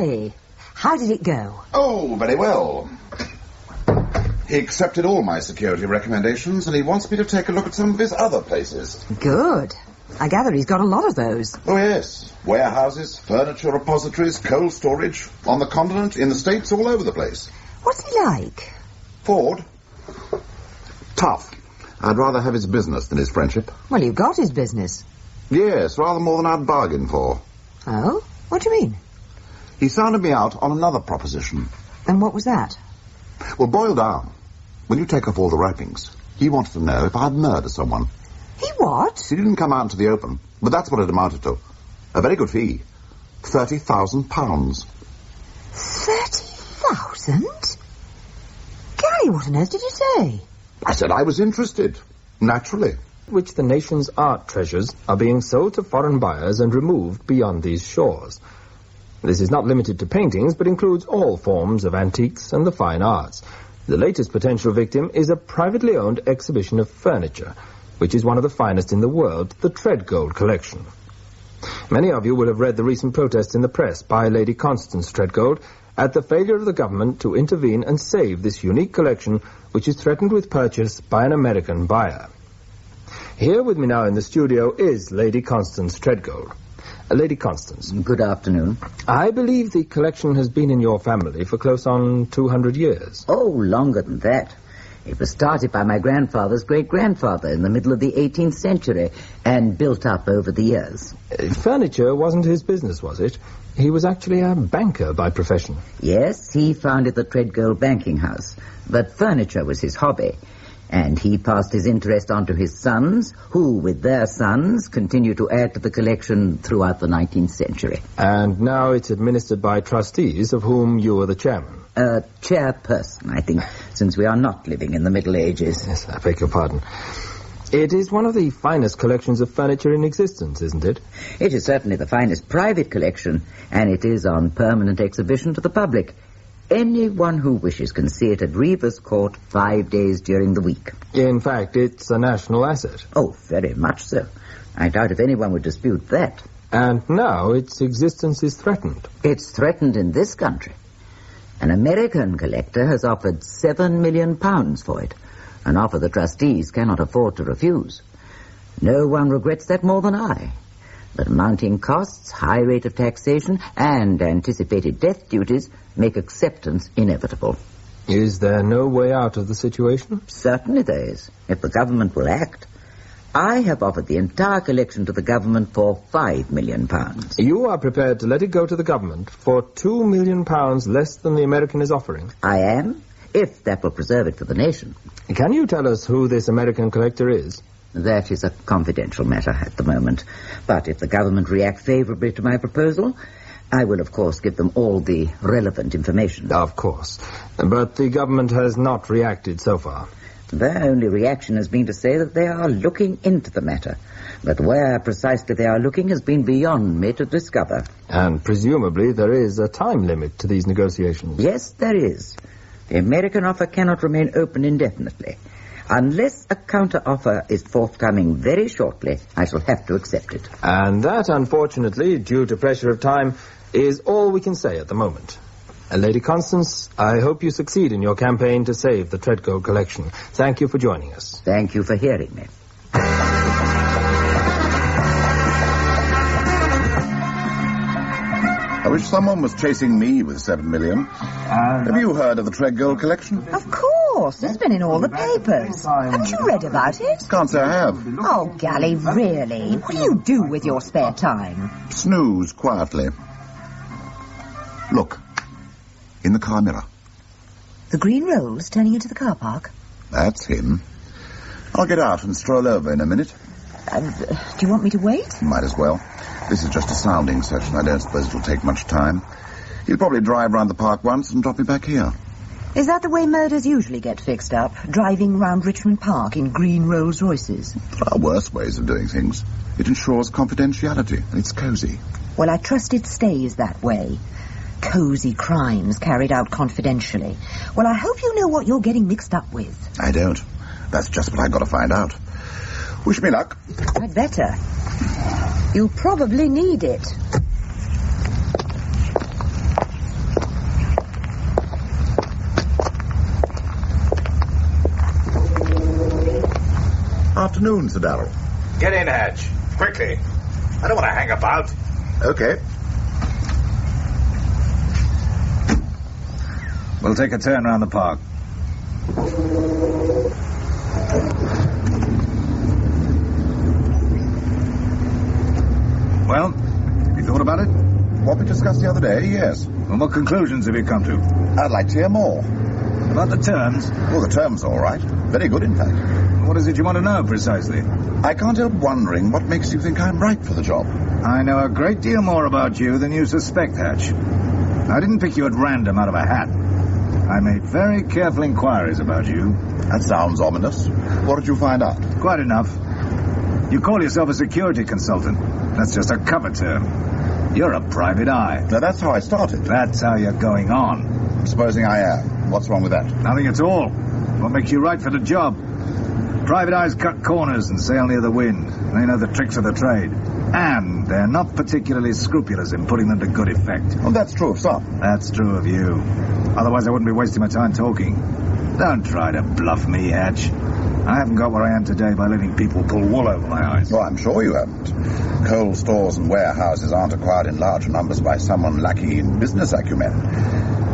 Galloway. How did it go? Oh, very well. He accepted all my security recommendations, and he wants me to take a look at some of his other places. Good. I gather he's got a lot of those. Oh, yes. Warehouses, furniture repositories, cold storage. On the continent, in the States, all over the place. What's he like? Ford? Tough. I'd rather have his business than his friendship. Well, you got his business. Yes, rather more than I'd bargained for. Oh? What do you mean? He sounded me out on another proposition. And what was that? Well, boil down. When you take off all the wrappings, he wanted to know if I'd murdered someone. He what? He didn't come out into the open, but that's what it amounted to. A very good fee. £30,000. 30,000? Gary, what on earth did you say? I said I was interested. Naturally. Which the nation's art treasures are being sold to foreign buyers and removed beyond these shores. This is not limited to paintings, but includes all forms of antiques and the fine arts. The latest potential victim is a privately owned exhibition of furniture, which is one of the finest in the world, the Treadgold collection. Many of you will have read the recent protests in the press by Lady Constance Treadgold at the failure of the government to intervene and save this unique collection, which is threatened with purchase by an American buyer. Here with me now in the studio is Lady Constance Treadgold. Lady Constance. Good afternoon. I believe the collection has been in your family for close on 200 years. Oh, longer than that. It was started by my grandfather's great-grandfather in the middle of the 18th century and built up over the years. Furniture wasn't his business, was it? He was actually a banker by profession. Yes, he founded the Treadgold banking house, but furniture was his hobby. And he passed his interest on to his sons, who, with their sons, continue to add to the collection throughout the 19th century. And now it's administered by trustees, of whom you are the chairman. Chairperson, I think, since we are not living in the Middle Ages. Yes, I beg your pardon. It is one of the finest collections of furniture in existence, isn't it? It is certainly the finest private collection, and it is on permanent exhibition to the public. Anyone who wishes can see it at Reeves Court 5 days during the week. In fact, it's a national asset. Oh, very much so. I doubt if anyone would dispute that. And now its existence is threatened. It's threatened in this country. An American collector has offered £7 million for it, an offer the trustees cannot afford to refuse. No one regrets that more than I. But mounting costs, high rate of taxation, and anticipated death duties make acceptance inevitable. Is there no way out of the situation? Certainly there is, if the government will act. I have offered the entire collection to the government for £5 million. You are prepared to let it go to the government for £2 million less than the American is offering? I am, if that will preserve it for the nation. Can you tell us who this American collector is? That is a confidential matter at the moment. But if the government react favorably to my proposal, I will, of course, give them all the relevant information. Of course. But the government has not reacted so far. Their only reaction has been to say that they are looking into the matter. But where precisely they are looking has been beyond me to discover. And presumably there is a time limit to these negotiations. Yes, there is. The American offer cannot remain open indefinitely. Unless a counter-offer is forthcoming very shortly, I shall have to accept it. And that, unfortunately, due to pressure of time, is all we can say at the moment. Lady Constance, I hope you succeed in your campaign to save the Treadgold collection. Thank you for joining us. Thank you for hearing me. I wish someone was chasing me with $7 million. Have you heard of the Treadgold collection? Of course. It's been in all the papers. Haven't you read about it? Can't say I have. Oh, Gally, really? What do you do with your spare time? Snooze quietly. Look, in the car mirror. The green rolls turning into the car park? That's him. I'll get out and stroll over in a minute. Do you want me to wait? Might as well. This is just a sounding session. I don't suppose it'll take much time. He'll probably drive round the park once and drop me back here. Is that the way murders usually get fixed up? Driving round Richmond Park in green Rolls Royces? There are worse ways of doing things. It ensures confidentiality, and it's cosy. Well, I trust it stays that way. Cosy crimes carried out confidentially. Well, I hope you know what you're getting mixed up with. I don't. That's just what I've got to find out. Wish me luck. I'd better. You probably need it. afternoon, Sir Darrell. Get in, Hatch. Quickly. I don't want to hang about. Okay. We'll take a turn round the park. Well, have you thought about it? What we discussed the other day, yes. Well, what conclusions have you come to? I'd like to hear more. About the terms? Well, the terms all right. Very good, in fact. What is it you want to know, precisely? I can't help wondering what makes you think I'm right for the job. I know a great deal more about you than you suspect, Hatch. I didn't pick you at random out of a hat. I made very careful inquiries about you. That sounds ominous. What did you find out? Quite enough. You call yourself a security consultant. That's just a cover term. You're a private eye. Now, that's how I started. That's how you're going on. Supposing I am. What's wrong with that? Nothing at all. What makes you right for the job? Private eyes cut corners and sail near the wind. They know the tricks of the trade. And they're not particularly scrupulous in putting them to good effect. Well, that's true of some. That's true of you. Otherwise I wouldn't be wasting my time talking. Don't try to bluff me, Hatch. I haven't got where I am today by letting people pull wool over my eyes. Oh, I'm sure you haven't. Coal stores and warehouses aren't acquired in large numbers by someone lacking in business acumen.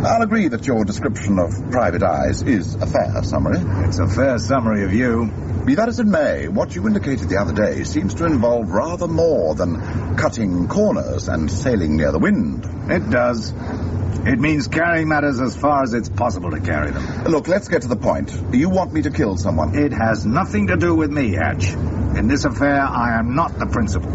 I'll agree that your description of private eyes is a fair summary. It's a fair summary of you. Be that as it may, what you indicated the other day seems to involve rather more than cutting corners and sailing near the wind. It does. It means carrying matters as far as it's possible to carry them. Look, let's get to the point. You want me to kill someone? It has nothing to do with me, Hatch. In this affair, I am not the principal.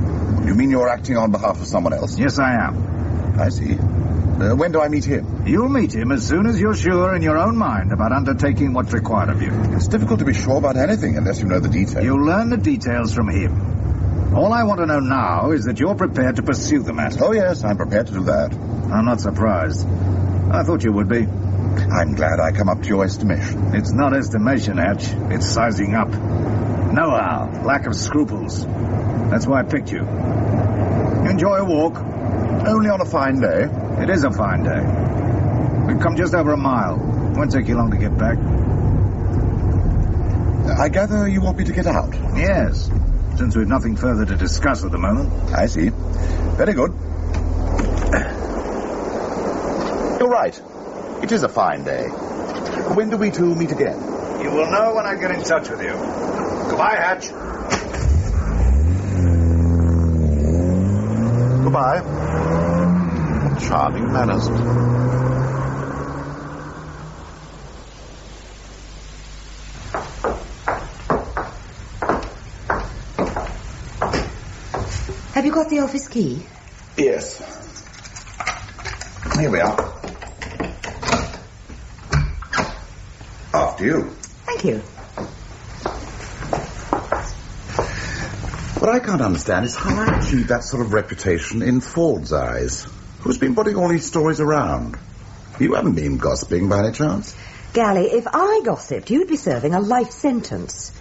You mean you're acting on behalf of someone else? Yes, I am. I see. When do I meet him? You'll meet him as soon as you're sure in your own mind about undertaking what's required of you. It's difficult to be sure about anything unless you know the details. You'll learn the details from him. All I want to know now is that you're prepared to pursue the matter. Oh, yes, I'm prepared to do that. I'm not surprised. I thought you would be. I'm glad I come up to your estimation. It's not estimation, Hatch. It's sizing up. Know-how, lack of scruples. That's why I picked you. You enjoy a walk? Only on a fine day. It is a fine day. We've come just over a mile. Won't take you long to get back. I gather you want me to get out? Yes, since we've nothing further to discuss at the moment. I see. Very good. You're right. It is a fine day. When do we two meet again? You will know when I get in touch with you. Goodbye, Hatch. Goodbye. Charming manners. Have you got the office key? Yes. Here we are. After you. Thank you. What I can't understand is how I achieved that sort of reputation in Ford's eyes. Who's been putting all these stories around? You haven't been gossiping by any chance? Gally, if I gossiped, you'd be serving a life sentence.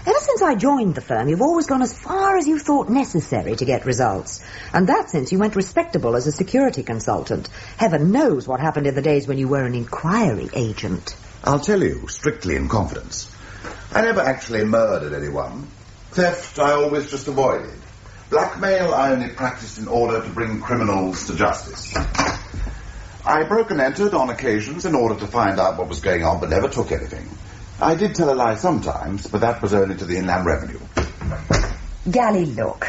Ever since I joined the firm, you've always gone as far as you thought necessary to get results. And that since you went respectable as a security consultant. Heaven knows what happened in the days when you were an inquiry agent. I'll tell you, strictly in confidence. I never actually murdered anyone. Theft I always just avoided. Blackmail I only practiced in order to bring criminals to justice. I broke and entered on occasions in order to find out what was going on, but never took anything. I did tell a lie sometimes, but that was only to the Inland Revenue. Gally, look.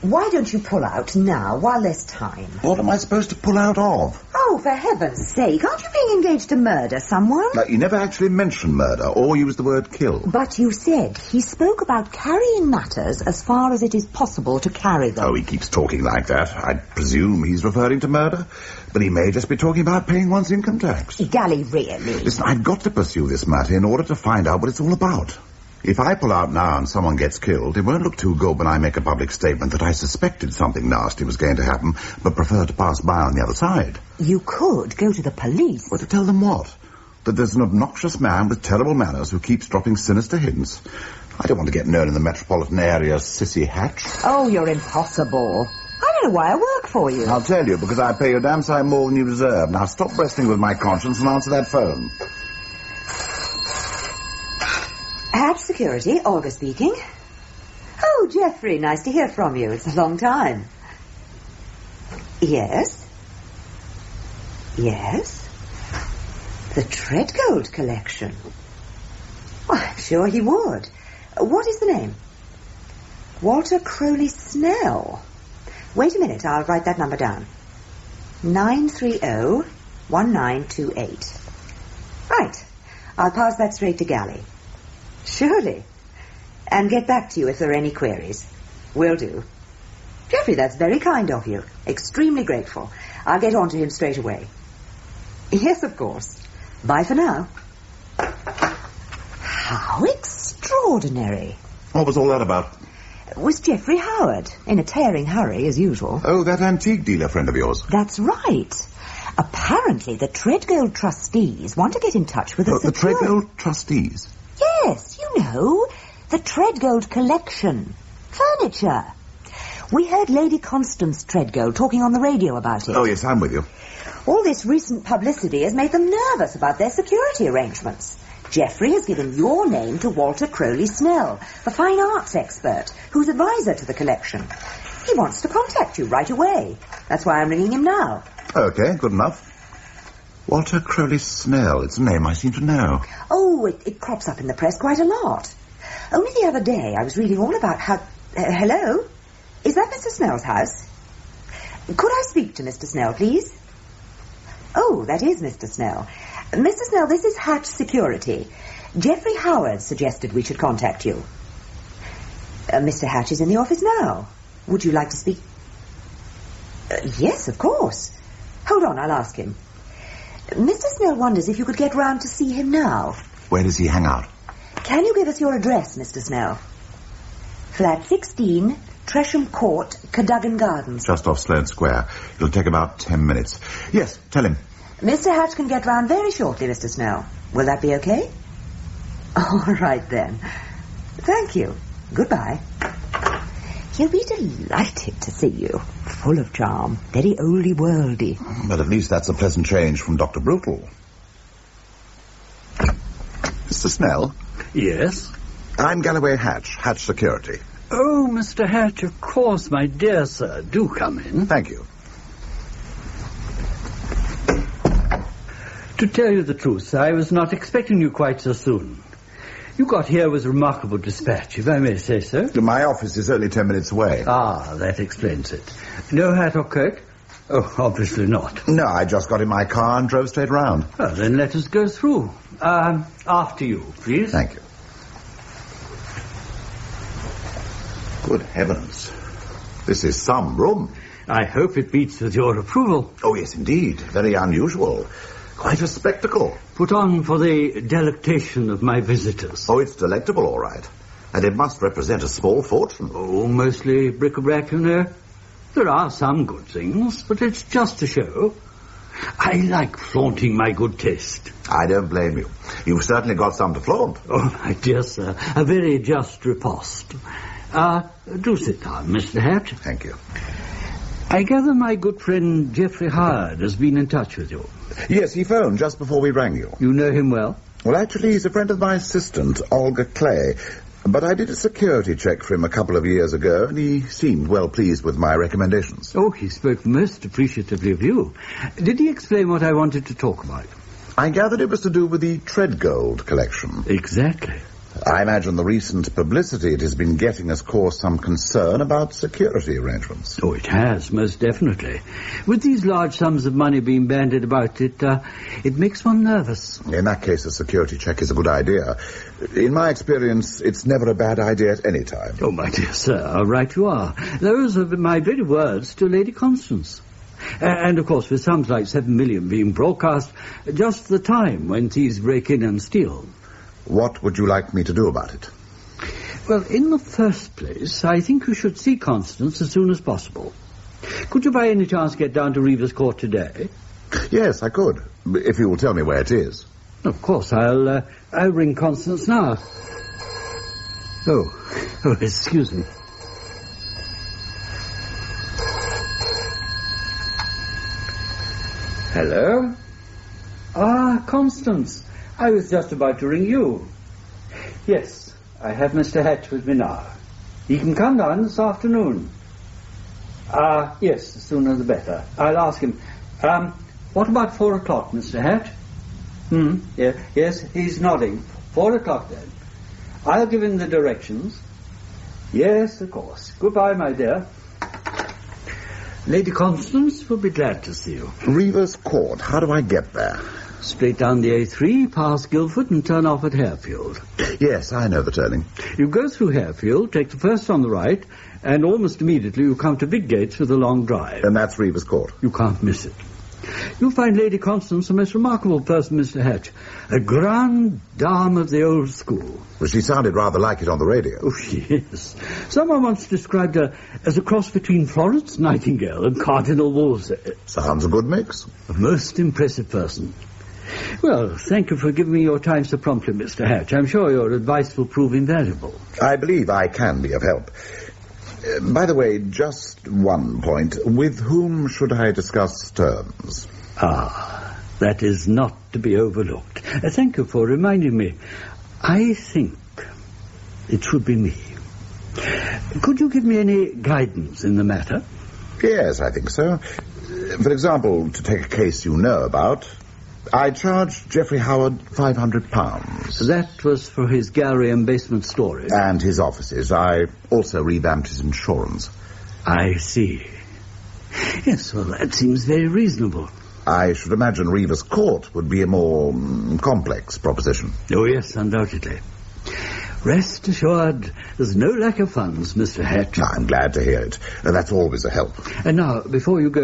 Why don't you pull out now while there's time? What am I supposed to pull out of? Oh, for heaven's sake, aren't you being engaged to murder someone? Now, you never actually mentioned murder or used the word kill. But you said he spoke about carrying matters as far as it is possible to carry them. Oh, he keeps talking like that. I presume he's referring to murder. But he may just be talking about paying one's income tax. Gally, really? Listen, I've got to pursue this matter in order to find out what it's all about. If I pull out now and someone gets killed, it won't look too good when I make a public statement that I suspected something nasty was going to happen, but prefer to pass by on the other side. You could go to the police. Well, to tell them what? That there's an obnoxious man with terrible manners who keeps dropping sinister hints. I don't want to get known in the metropolitan area as Sissy Hatch. Oh, you're impossible. I don't know why I work for you. I'll tell you, because I pay you a damn sight more than you deserve. Now stop wrestling with my conscience and answer that phone. Hatch Security, Olga speaking. Oh, Geoffrey, nice to hear from you. It's a long time. Yes? Yes? The Treadgold collection. Well, I'm sure he would. What is the name? Walter Crowley Snell. Wait a minute, I'll write that number down. 930-1928. Right. I'll pass that straight to Galley. Surely. And get back to you if there are any queries. Will do. Geoffrey, that's very kind of you. Extremely grateful. I'll get on to him straight away. Yes, of course. Bye for now. How extraordinary. What was all that about? Was Geoffrey Howard, in a tearing hurry, as usual. Oh, that antique dealer friend of yours. That's right. Apparently the Treadgold trustees want to get in touch with us. The Treadgold trustees? Yes, you know, the Treadgold collection. Furniture. We heard Lady Constance Treadgold talking on the radio about it. Oh, yes, I'm with you. All this recent publicity has made them nervous about their security arrangements. Geoffrey has given your name to Walter Crowley Snell, the fine arts expert, who's advisor to the collection. He wants to contact you right away. That's why I'm ringing him now. Okay, good enough. Walter Crowley Snell, it's a name I seem to know. Oh, it crops up in the press quite a lot. Only the other day I was reading all about how... hello? Is that Mr. Snell's house? Could I speak to Mr. Snell, please? Oh, that is Mr. Snell. Mr. Snell, this is Hatch Security. Geoffrey Howard suggested we should contact you. Mr. Hatch is in the office now. Would you like to speak? Yes, of course. Hold on, I'll ask him. Mr. Snell wonders if you could get round to see him now. Where does he hang out? Can you give us your address, Mr. Snell? Flat 16, Tresham Court, Cadogan Gardens. Just off Sloane Square. It'll take about 10 minutes. Yes, tell him. Mr. Hatch can get round very shortly, Mr. Snell. Will that be okay? All right, then. Thank you. Goodbye. He'll be delighted to see you. Full of charm. Very oldie-worldy. But at least that's a pleasant change from Dr. Brutal. Mr. Snell? Yes? I'm Galloway Hatch, Hatch Security. Oh, Mr. Hatch, of course, my dear sir. Do come in. Thank you. To tell you the truth, I was not expecting you quite so soon. You got here with remarkable dispatch, if I may say so. My office is only 10 minutes away. Ah, that explains it. No hat or coat? Oh, obviously not. No, I just got in my car and drove straight round. Well, then let us go through. After you, please. Thank you. Good heavens. This is some room. I hope it meets with your approval. Oh, yes, indeed. Very unusual. Quite a spectacle. Put on for the delectation of my visitors. Oh, it's delectable, all right. And it must represent a small fortune. Oh, mostly bric-a-brac, you know. There are some good things, but it's just a show. I like flaunting my good taste. I don't blame you. You've certainly got some to flaunt. Oh, my dear sir, a very just riposte. Do sit down, Mr. Hatch. Thank you. I gather my good friend Geoffrey Howard has been in touch with you. Yes, he phoned just before we rang you. You know him well? Well, actually, he's a friend of my assistant, Olga Clay. But I did a security check for him a couple of years ago, and he seemed well pleased with my recommendations. Oh, he spoke most appreciatively of you. Did he explain what I wanted to talk about? I gathered it was to do with the Treadgold collection. Exactly. I imagine the recent publicity it has been getting has caused some concern about security arrangements. Oh, it has, most definitely. With these large sums of money being bandied about, it makes one nervous. In that case, a security check is a good idea. In my experience, it's never a bad idea at any time. Oh, my dear sir, right you are. Those are my very words to Lady Constance. And, of course, with sums like 7 million being broadcast, just the time when thieves break in and steal. What would you like me to do about it? Well, in the first place, I think you should see Constance as soon as possible. Could you by any chance get down to Reeves Court today? Yes, I could, if you will tell me where it is. Of course, I'll ring Constance now. Oh, excuse me. Hello? Ah, Constance. I was just about to ring you. Yes, I have Mr. Hatch with me now. He can come down this afternoon. Yes, the sooner the better. I'll ask him. What about 4 o'clock, Mr. Hatch? Yeah, yes, he's nodding. 4 o'clock then. I'll give him the directions. Yes, of course. Goodbye, my dear. Lady Constance will be glad to see you. Reeves Court. How do I get there? Straight down the A3, past Guildford, and turn off at Harefield. Yes, I know the turning. You go through Harefield, take the first on the right, and almost immediately you come to Big Gates with a long drive. And that's Reeves Court. You can't miss it. You'll find Lady Constance a most remarkable person, Mr. Hatch. A grande dame of the old school. Well, she sounded rather like it on the radio. Oh, yes. Someone once described her as a cross between Florence Nightingale and Cardinal Wolsey. Sounds a good mix. A most impressive person. Well, thank you for giving me your time so promptly, Mr. Hatch. I'm sure your advice will prove invaluable. I believe I can be of help. By the way, just one point. With whom should I discuss terms? That is not to be overlooked. Thank you for reminding me. I think it should be me. Could you give me any guidance in the matter? Yes, I think so. For example, to take a case you know about, I charged Geoffrey Howard £500. That was for his gallery and basement storage. And his offices. I also revamped his insurance. I see. Yes, well, that seems very reasonable. I should imagine Reeves Court would be a more complex proposition. Oh, yes, undoubtedly. Rest assured, there's no lack of funds, Mr. Hatch. I'm glad to hear it. That's always a help. And now, before you go,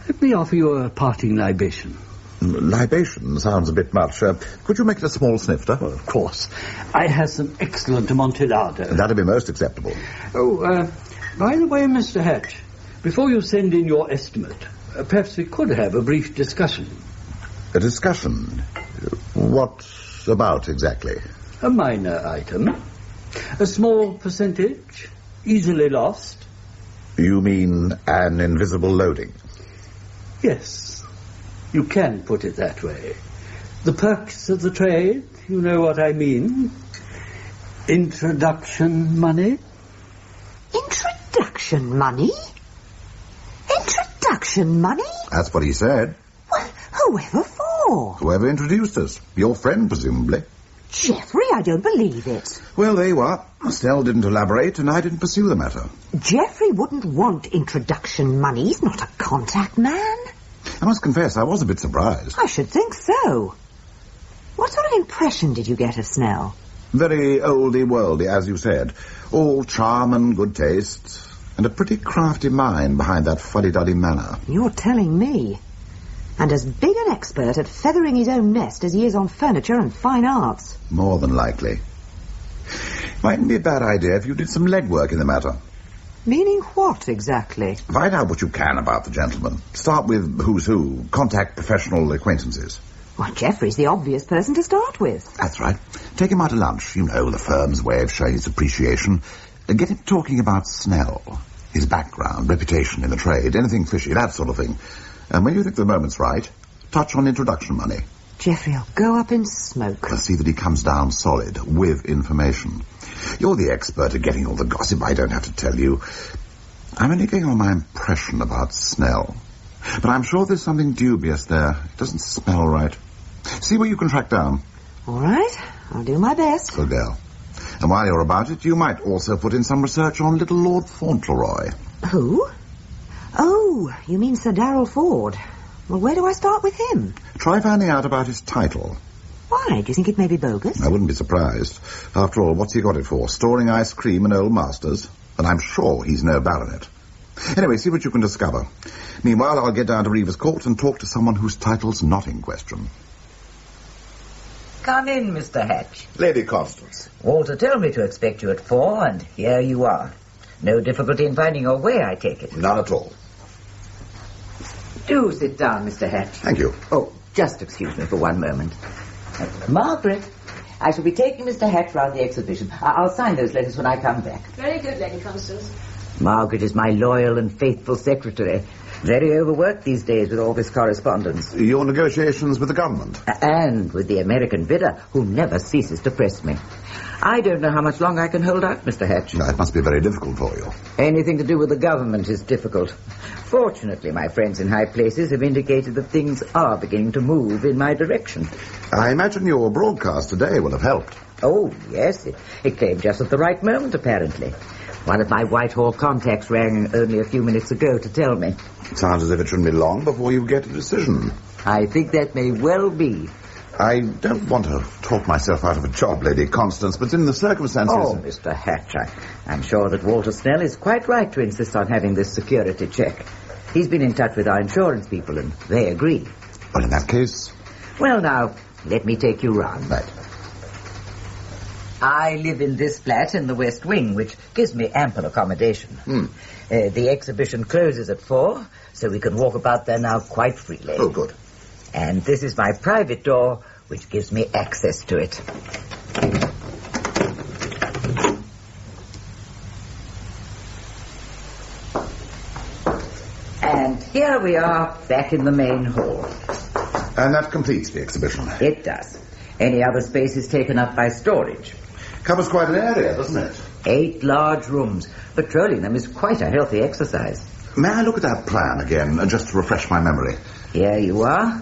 let me offer you a parting libation. Libation sounds a bit much. Could you make it a small snifter? Well, of course. I have some excellent Amontillado. That'd be most acceptable. Oh, by the way, Mr. Hatch, before you send in your estimate, perhaps we could have a brief discussion. A discussion? What about exactly? A minor item. A small percentage, easily lost. You mean an invisible loading? Yes. You can put it that way. The perks of the trade, you know what I mean. Introduction money. Introduction money? Introduction money? That's what he said. Well, whoever for? Whoever introduced us. Your friend, presumably. Geoffrey, I don't believe it. Well, there you are. Snell didn't elaborate, and I didn't pursue the matter. Geoffrey wouldn't want introduction money. He's not a contact man. I must confess, I was a bit surprised. I should think so. What sort of impression did you get of Snell? Very oldie-worldy, as you said. All charm and good taste, and a pretty crafty mind behind that fuddy-duddy manner. You're telling me. And as big an expert at feathering his own nest as he is on furniture and fine arts. More than likely. Mightn't be a bad idea if you did some legwork in the matter. Meaning what, exactly? Find out what you can about the gentleman. Start with who's who. Contact professional acquaintances. Well, Geoffrey's the obvious person to start with. That's right. Take him out to lunch. You know, the firm's way of showing its appreciation. Get him talking about Snell. His background, reputation in the trade, anything fishy, that sort of thing. And when you think the moment's right, touch on introduction money. Geoffrey will go up in smoke. See that he comes down solid, with information. You're the expert at getting all the gossip. I don't have to tell you. I'm only going on my impression about Snell. But I'm sure there's something dubious there. It doesn't smell right. See what you can track down. All right. I'll do my best. Good girl. And while you're about it, you might also put in some research on little Lord Fauntleroy. Who? Oh, you mean Sir Darrell Ford. Well, where do I start with him? Try finding out about his title. Why? Do you think it may be bogus? I wouldn't be surprised. After all, what's he got it for? Storing ice cream in old masters? And I'm sure he's no baronet. Anyway, see what you can discover. Meanwhile, I'll get down to Reeves Court and talk to someone whose title's not in question. Come in, Mr. Hatch. Lady Constance. Walter told me to expect you at 4, and here you are. No difficulty in finding your way, I take it. None at all. Do sit down, Mr. Hatch. Thank you. Oh, just excuse me for one moment. Margaret, I shall be taking Mr. Hatch round the exhibition. I'll sign those letters when I come back. Very good, Lady Constance. Margaret is my loyal and faithful secretary. Very overworked these days with all this correspondence. Your negotiations with the government? And with the American bidder, who never ceases to press me. I don't know how much longer I can hold out, Mr. Hatch. No, it must be very difficult for you. Anything to do with the government is difficult. Fortunately, my friends in high places have indicated that things are beginning to move in my direction. I imagine your broadcast today will have helped. Oh, yes. It came just at the right moment, apparently. One of my Whitehall contacts rang only a few minutes ago to tell me. It sounds as if it shouldn't be long before you get a decision. I think that may well be. I don't want to talk myself out of a job, Lady Constance, but in the circumstances... Oh, Mr. Hatch, I'm sure that Walter Snell is quite right to insist on having this security check. He's been in touch with our insurance people, and they agree. Well, in that case... Well, now, let me take you round. Right. I live in this flat in the West Wing, which gives me ample accommodation. The exhibition closes at 4, so we can walk about there now quite freely. Oh, good. And this is my private door, which gives me access to it. And here we are, back in the main hall. And that completes the exhibition. It does. Any other space is taken up by storage. Covers quite an area, doesn't it? 8 large rooms. Patrolling them is quite a healthy exercise. May I look at that plan again, just to refresh my memory? Here you are.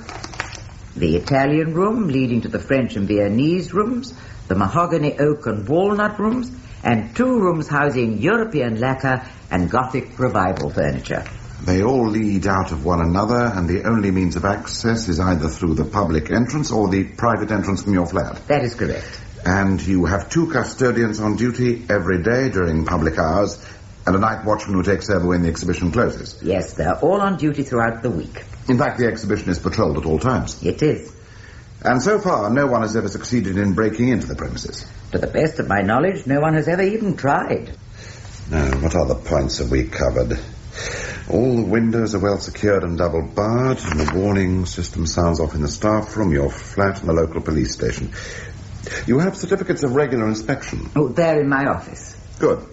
The Italian room leading to the French and Viennese rooms, the mahogany, oak and walnut rooms, and 2 rooms housing European lacquer and Gothic revival furniture. They all lead out of one another, and the only means of access is either through the public entrance or the private entrance from your flat. That is correct. And you have 2 custodians on duty every day during public hours, and a night watchman who takes over when the exhibition closes. Yes, they're all on duty throughout the week. In fact, the exhibition is patrolled at all times. It is. And so far, no one has ever succeeded in breaking into the premises. To the best of my knowledge, no one has ever even tried. Now, what other points have we covered? All the windows are well secured and double barred, and the warning system sounds off in the staff room, your flat, and the local police station. You have certificates of regular inspection. Oh, they're in my office. Good.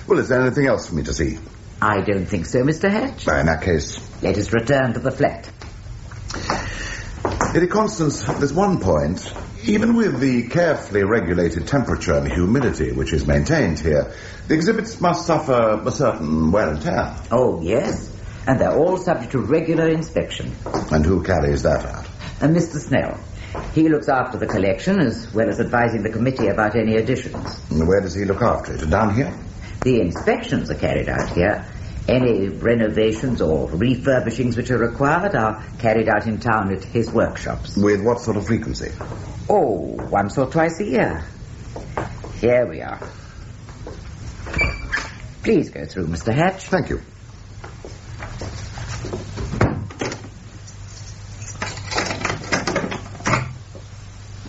Well, is there anything else for me to see? I don't think so, Mr. Hatch. In that case... Let us return to the flat. Lady Constance, there's one point. Even with the carefully regulated temperature and humidity which is maintained here, the exhibits must suffer a certain wear and tear. Oh, yes. And they're all subject to regular inspection. And who carries that out? Mr. Snell. He looks after the collection as well as advising the committee about any additions. And where does he look after it? Down here? The inspections are carried out here. Any renovations or refurbishings which are required are carried out in town at his workshops. With what sort of frequency? Oh, once or twice a year. Here we are. Please go through, Mr. Hatch. Thank you.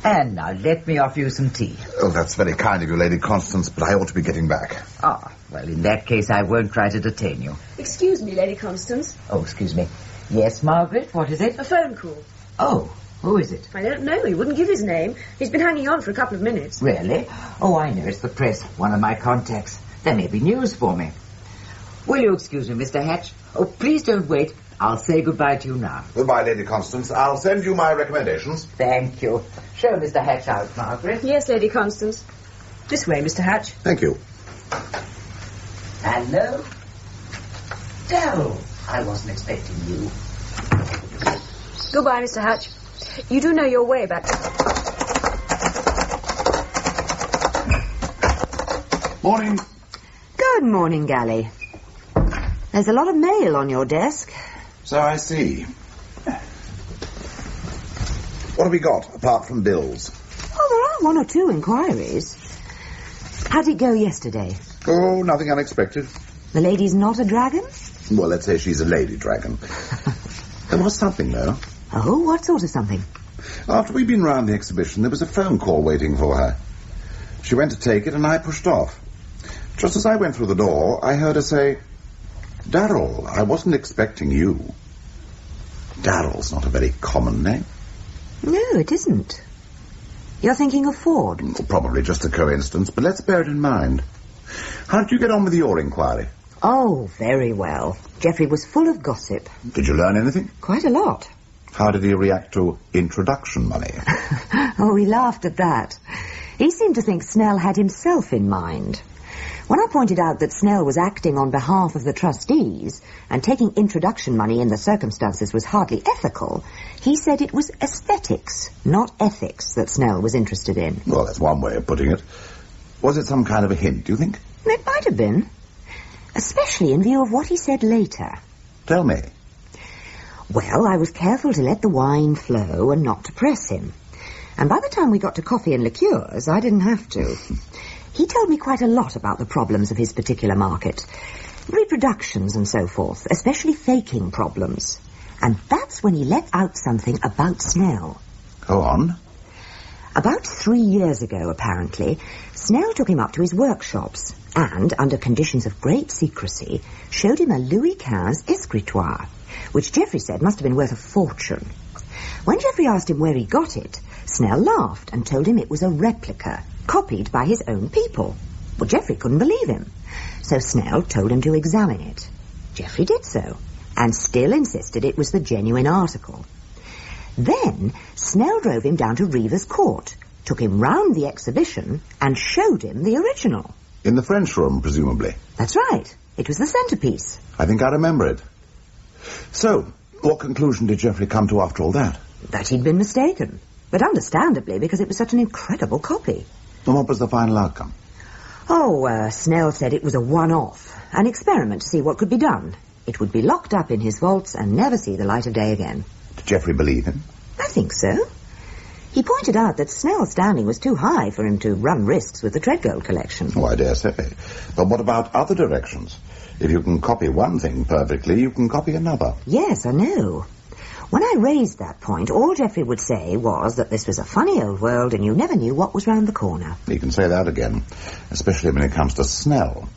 And now let me offer you some tea. Oh, that's very kind of you, Lady Constance, but I ought to be getting back. Ah, well, in that case, I won't try to detain you. Excuse me, Lady Constance. Oh, excuse me. Yes, Margaret, what is it? A phone call. Oh, who is it? I don't know. He wouldn't give his name. He's been hanging on for a couple of minutes. Really? Oh, I know. It's the press. One of my contacts. There may be news for me. Will you excuse me, Mr. Hatch? Oh, please don't wait. I'll say goodbye to you now. Goodbye, Lady Constance. I'll send you my recommendations. Thank you. Show Mr. Hatch out, Margaret. Yes, Lady Constance. This way, Mr. Hatch. Thank you. Hello? Darrell, I wasn't expecting you. Goodbye, Mr. Hatch. You do know your way back. Morning. Good morning, Galley. There's a lot of mail on your desk. So I see. What have we got, apart from bills? Oh, there are 1 or 2 inquiries. How'd it go yesterday? Oh, nothing unexpected. The lady's not a dragon? Well, let's say she's a lady dragon. There was something, though. Oh, what sort of something? After we'd been round the exhibition, there was a phone call waiting for her. She went to take it, and I pushed off. Just as I went through the door, I heard her say, "Darrell, I wasn't expecting you." Darrell's not a very common name. No, it isn't. You're thinking of Ford? Well, probably just a coincidence, but let's bear it in mind. How did you get on with your inquiry? Oh, very well. Geoffrey was full of gossip. Did you learn anything? Quite a lot. How did he react to introduction money? Oh, he laughed at that. He seemed to think Snell had himself in mind. When I pointed out that Snell was acting on behalf of the trustees and taking introduction money in the circumstances was hardly ethical, he said it was aesthetics, not ethics, that Snell was interested in. Well, that's one way of putting it. Was it some kind of a hint, do you think? It might have been. Especially in view of what he said later. Tell me. Well, I was careful to let the wine flow and not to press him. And by the time we got to coffee and liqueurs, I didn't have to. He told me quite a lot about the problems of his particular market. Reproductions and so forth, especially faking problems. And that's when he let out something about Snell. Go on. About 3 years ago, apparently, Snell took him up to his workshops and, under conditions of great secrecy, showed him a Louis XV escritoire, which Geoffrey said must have been worth a fortune. When Geoffrey asked him where he got it, Snell laughed and told him it was a replica, copied by his own people. Well, Geoffrey couldn't believe him, so Snell told him to examine it. Geoffrey did so, and still insisted it was the genuine article. Then Snell drove him down to Reever's Court, took him round the exhibition, and showed him the original. In the French room, presumably? That's right. It was the centrepiece. I think I remember it. So, what conclusion did Geoffrey come to after all that? That he'd been mistaken, but understandably because it was such an incredible copy. And what was the final outcome? Oh, Snell said it was a one-off, an experiment to see what could be done. It would be locked up in his vaults and never see the light of day again. Did Geoffrey believe him? I think so. He pointed out that Snell's standing was too high for him to run risks with the Treadgold collection. Oh, I dare say. But what about other directions? If you can copy one thing perfectly, you can copy another. Yes, I know. When I raised that point, all Geoffrey would say was that this was a funny old world and you never knew what was round the corner. You can say that again, especially when it comes to Snell.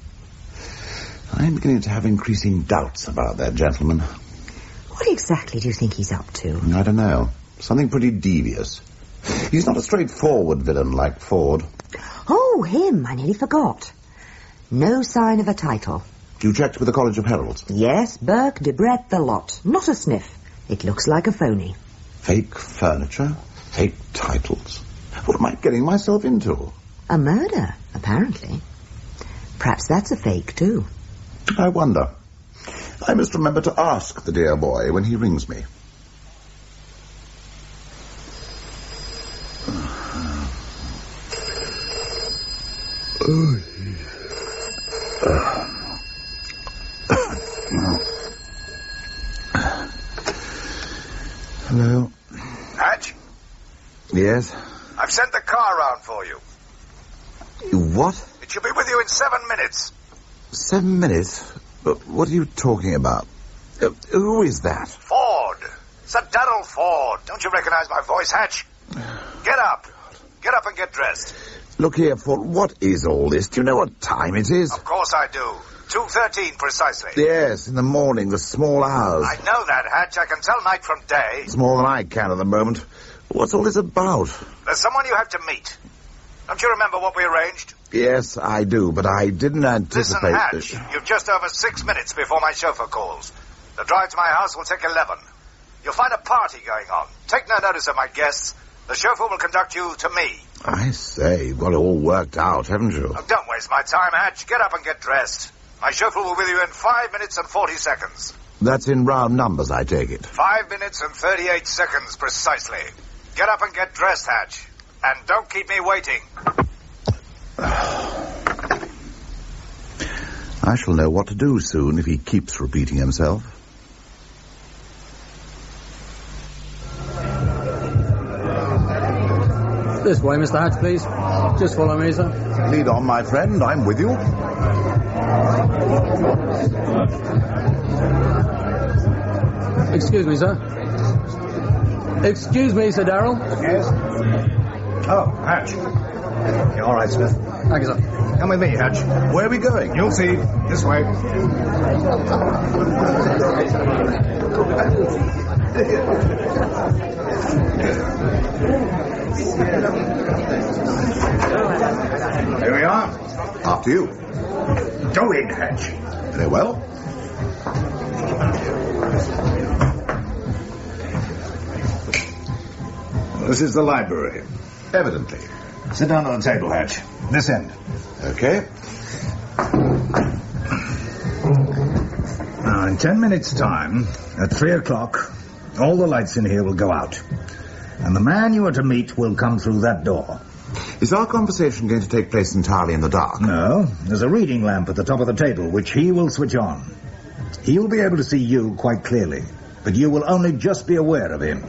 I'm beginning to have increasing doubts about that gentleman. What exactly do you think he's up to? I don't know. Something pretty devious. He's not a straightforward villain like Ford. Oh, him. I nearly forgot. No sign of a title. You checked with the College of Heralds? Yes, Burke, Debrett, the lot. Not a sniff. It looks like a phony. Fake furniture? Fake titles? What am I getting myself into? A murder, apparently. Perhaps that's a fake, too. I wonder. I must remember to ask the dear boy when he rings me. Hello. Hatch? Yes? I've sent the car round for you. What? It should be with you in 7 minutes. 7 minutes? What are you talking about? Who is that? Ford. Sir Darrell Ford. Don't you recognize my voice, Hatch? Get up. Get up and get dressed. Look here, Ford, what is all this? Do you know what time it is? Of course I do. 2:13 precisely. Yes, in the morning, the small hours. I know that, Hatch. I can tell night from day. It's more than I can at the moment. What's all this about? There's someone you have to meet. Don't you remember what we arranged? Yes, I do, but I didn't anticipate... Listen, Hatch, you've just over 6 minutes before my chauffeur calls. The drive to my house will take 11. You'll find a party going on. Take no notice of my guests. The chauffeur will conduct you to me. I say, you've got it all worked out, haven't you? Oh, don't waste my time, Hatch. Get up and get dressed. My chauffeur will be with you in 5 minutes and 40 seconds. That's in round numbers, I take it. 5 minutes and 38 seconds precisely. Get up and get dressed, Hatch. And don't keep me waiting. I shall know what to do soon if he keeps repeating himself. This way, Mr. Hatch, please. Just follow me, sir. Lead on, my friend. I'm with you. Excuse me, sir. Excuse me, Sir Darrell. Yes? Oh, Hatch. You all right, Smith? Thank you, sir. Come with me, Hatch. Where are we going? You'll see. This way. Here we are. After you. Go in, Hatch. Very well. This is the library. Evidently. Sit down on the table, Hatch. This end. Okay. Now, in 10 minutes' time, at 3 o'clock, all the lights in here will go out. And the man you are to meet will come through that door. Is our conversation going to take place entirely in the dark? No, there's a reading lamp at the top of the table, which he will switch on. He will be able to see you quite clearly, but you will only just be aware of him.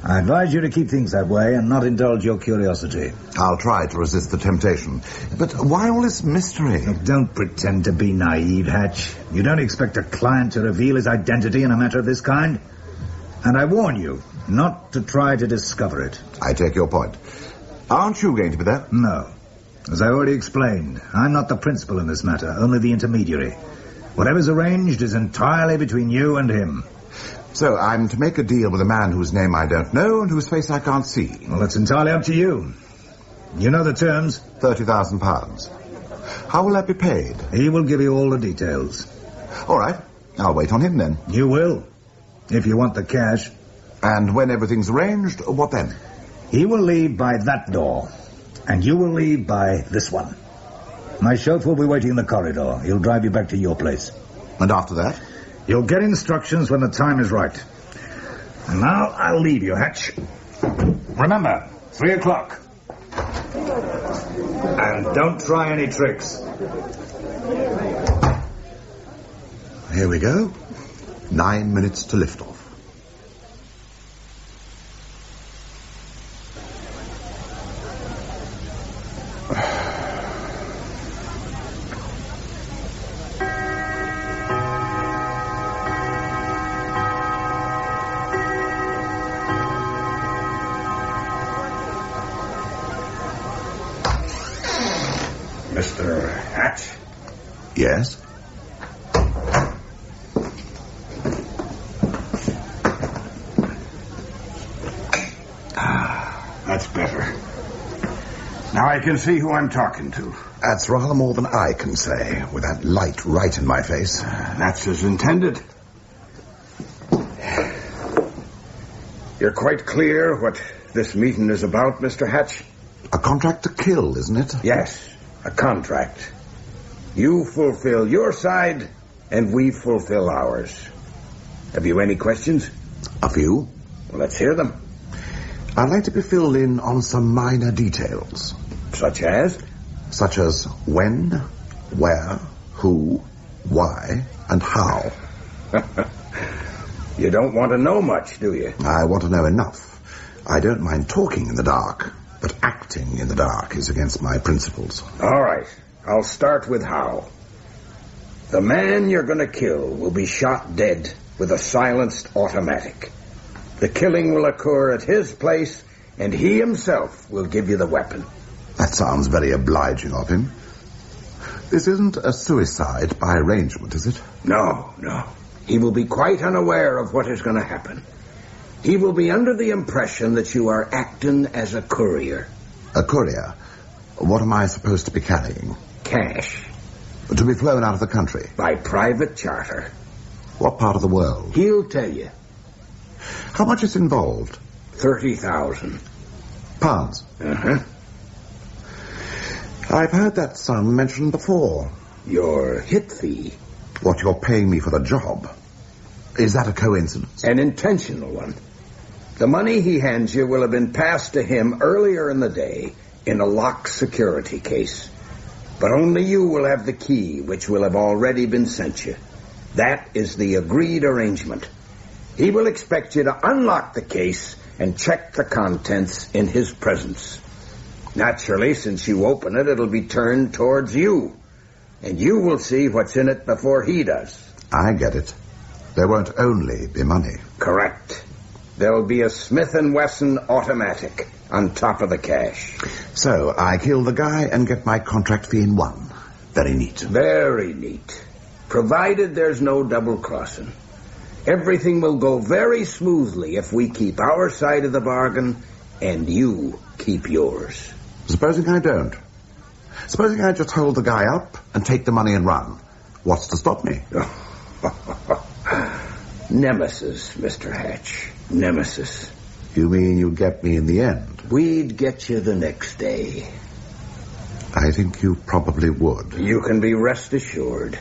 I advise you to keep things that way and not indulge your curiosity. I'll try to resist the temptation. But why all this mystery? Look, don't pretend to be naive, Hatch. You don't expect a client to reveal his identity in a matter of this kind. And I warn you not to try to discover it. I take your point. Aren't you going to be there? No. As I already explained, I'm not the principal in this matter, only the intermediary. Whatever's arranged is entirely between you and him. So I'm to make a deal with a man whose name I don't know and whose face I can't see. Well, it's entirely up to you. You know the terms. £30,000. How will that be paid? He will give you all the details. All right. I'll wait on him then. You will, if you want the cash. And when everything's arranged, what then? He will leave by that door, and you will leave by this one. My chauffeur will be waiting in the corridor. He'll drive you back to your place. And after that? You'll get instructions when the time is right. And now I'll leave you, Hatch. Remember, 3 o'clock. And don't try any tricks. Here we go. 9 minutes to lift off. Mr. Hatch? Yes? That's better. Now I can see who I'm talking to. That's rather more than I can say, with that light right in my face. That's as intended. You're quite clear what this meeting is about, Mr. Hatch? A contract to kill, isn't it? Yes, a contract. You fulfill your side, and we fulfill ours. Have you any questions? A few. Well, let's hear them. I'd like to be filled in on some minor details. Such as? Such as when, where, who, why, and how. You don't want to know much, do you? I want to know enough. I don't mind talking in the dark, but acting in the dark is against my principles. All right. I'll start with how. The man you're going to kill will be shot dead with a silenced automatic. The killing will occur at his place, and he himself will give you the weapon. That sounds very obliging of him. This isn't a suicide by arrangement, is it? No, no. He will be quite unaware of what is going to happen. He will be under the impression that you are acting as a courier. A courier? What am I supposed to be carrying? Cash. To be flown out of the country? By private charter. What part of the world? He'll tell you. How much is involved? 30,000. Pounds? Uh-huh. I've heard that sum mentioned before. Your hit fee. What you're paying me for the job. Is that a coincidence? An intentional one. The money he hands you will have been passed to him earlier in the day in a locked security case. But only you will have the key, which will have already been sent you. That is the agreed arrangement. He will expect you to unlock the case and check the contents in his presence. Naturally, since you open it, it'll be turned towards you. And you will see what's in it before he does. I get it. There won't only be money. Correct. There'll be a Smith & Wesson automatic on top of the cash. So I kill the guy and get my contract fee in one. Very neat. Very neat. Provided there's no double-crossing. Everything will go very smoothly if we keep our side of the bargain and you keep yours. Supposing I don't? Supposing I just hold the guy up and take the money and run? What's to stop me? Nemesis, Mr. Hatch. Nemesis. You mean you'd get me in the end? We'd get you the next day. I think you probably would. You can be rest assured.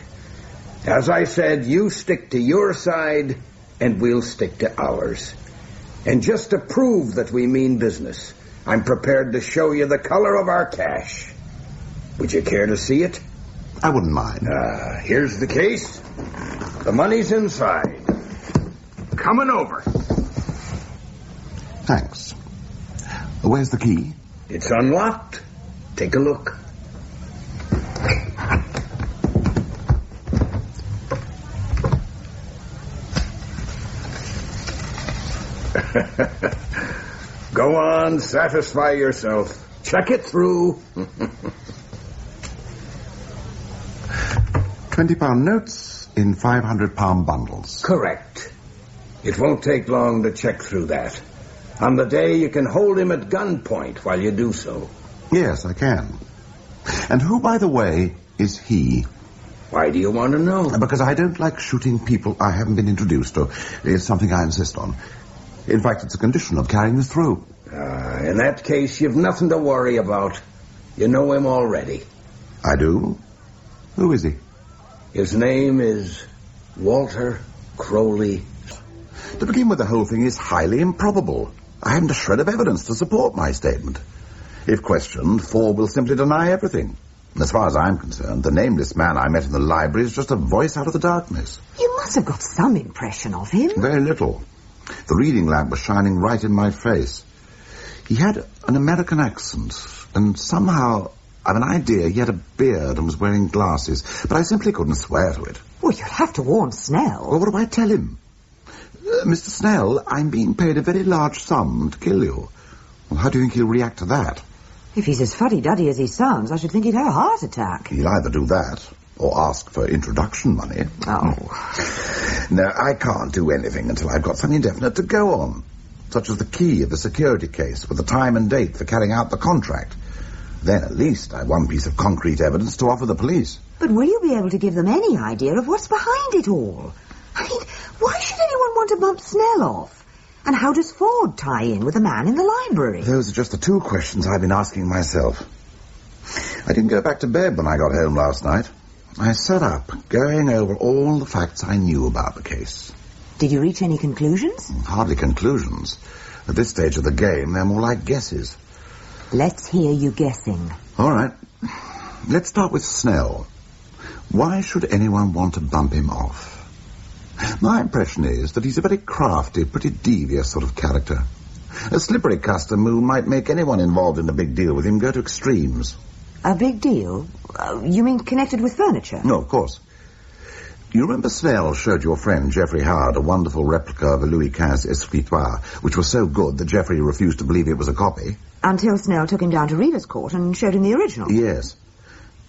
As I said, you stick to your side, and we'll stick to ours. And just to prove that we mean business, I'm prepared to show you the color of our cash. Would you care to see it? I wouldn't mind. Here's the case. The money's inside. Coming over. Thanks. Where's the key? It's unlocked. Take a look. Go on, satisfy yourself. Check it through. £20 notes in £500 bundles. Correct. It won't take long to check through that. On the day, you can hold him at gunpoint while you do so. Yes, I can. And who, by the way, is he? Why do you want to know? Because I don't like shooting people I haven't been introduced to. It's something I insist on. In fact, it's a condition of carrying this through. In that case, you've nothing to worry about. You know him already. I do? Who is he? His name is Walter Crowley. To begin with, the whole thing is highly improbable. I haven't a shred of evidence to support my statement. If questioned, Ford will simply deny everything. As far as I'm concerned, the nameless man I met in the library is just a voice out of the darkness. You must have got some impression of him. Very little. The reading lamp was shining right in my face. He had an American accent, and somehow I've an idea he had a beard and was wearing glasses, but I simply couldn't swear to it. Well, you'll have to warn Snell. Well, what do I tell him? Mr. Snell, I'm being paid a very large sum to kill you. Well, how do you think he'll react to that? If he's as fuddy-duddy as he sounds, I should think he'd have a heart attack. He'll either do that or ask for introduction money. Oh. No, I can't do anything until I've got something definite to go on, such as the key of the security case with the time and date for carrying out the contract. Then at least I've one piece of concrete evidence to offer the police. But will you be able to give them any idea of what's behind it all? I mean, why should anyone want to bump Snell off? And how does Ford tie in with the man in the library? Those are just the two questions I've been asking myself. I didn't go back to bed when I got home last night. I sat up, going over all the facts I knew about the case. Did you reach any conclusions? Hardly conclusions. At this stage of the game, they're more like guesses. Let's hear you guessing. All right. Let's start with Snell. Why should anyone want to bump him off? My impression is that he's a very crafty, pretty devious sort of character. A slippery customer who might make anyone involved in a big deal with him go to extremes. A big deal? You mean connected with furniture? No, of course. You remember Snell showed your friend Geoffrey Howard a wonderful replica of a Louis XV escritoire, which was so good that Geoffrey refused to believe it was a copy? Until Snell took him down to Reeves Court and showed him the original. Yes.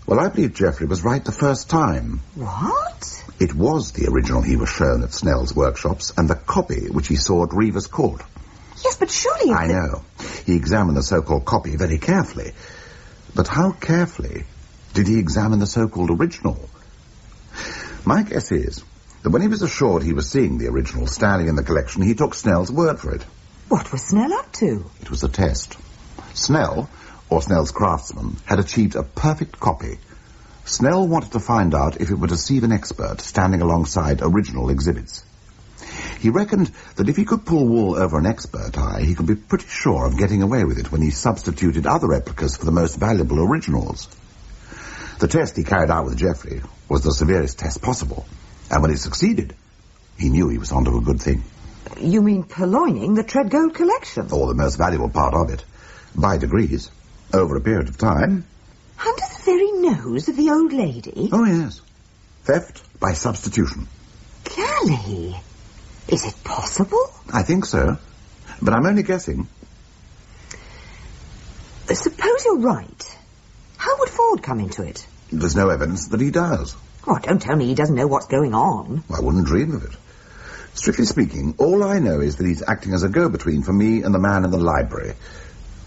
Well, I believe Geoffrey was right the first time. What? It was the original he was shown at Snell's workshops, and the copy which he saw at Reeves Court. Yes, but surely... I know. He examined the so-called copy very carefully. But how carefully did he examine the so-called original? My guess is that when he was assured he was seeing the original standing in the collection, he took Snell's word for it. What was Snell up to? It was a test. Snell, or Snell's craftsman, had achieved a perfect copy. Snell wanted to find out if it would deceive an expert standing alongside original exhibits. He reckoned that if he could pull wool over an expert eye, he could be pretty sure of getting away with it when he substituted other replicas for the most valuable originals. The test he carried out with Geoffrey was the severest test possible, and when it succeeded, he knew he was onto a good thing. You mean purloining the Treadgold collection? Or the most valuable part of it, by degrees, over a period of time. Under the very nose of the old lady? Oh, yes. Theft by substitution. Golly. Is it possible? I think so. But I'm only guessing. Suppose you're right. How would Ford come into it? There's no evidence that he does. Oh, don't tell me he doesn't know what's going on. I wouldn't dream of it. Strictly speaking, all I know is that he's acting as a go-between for me and the man in the library.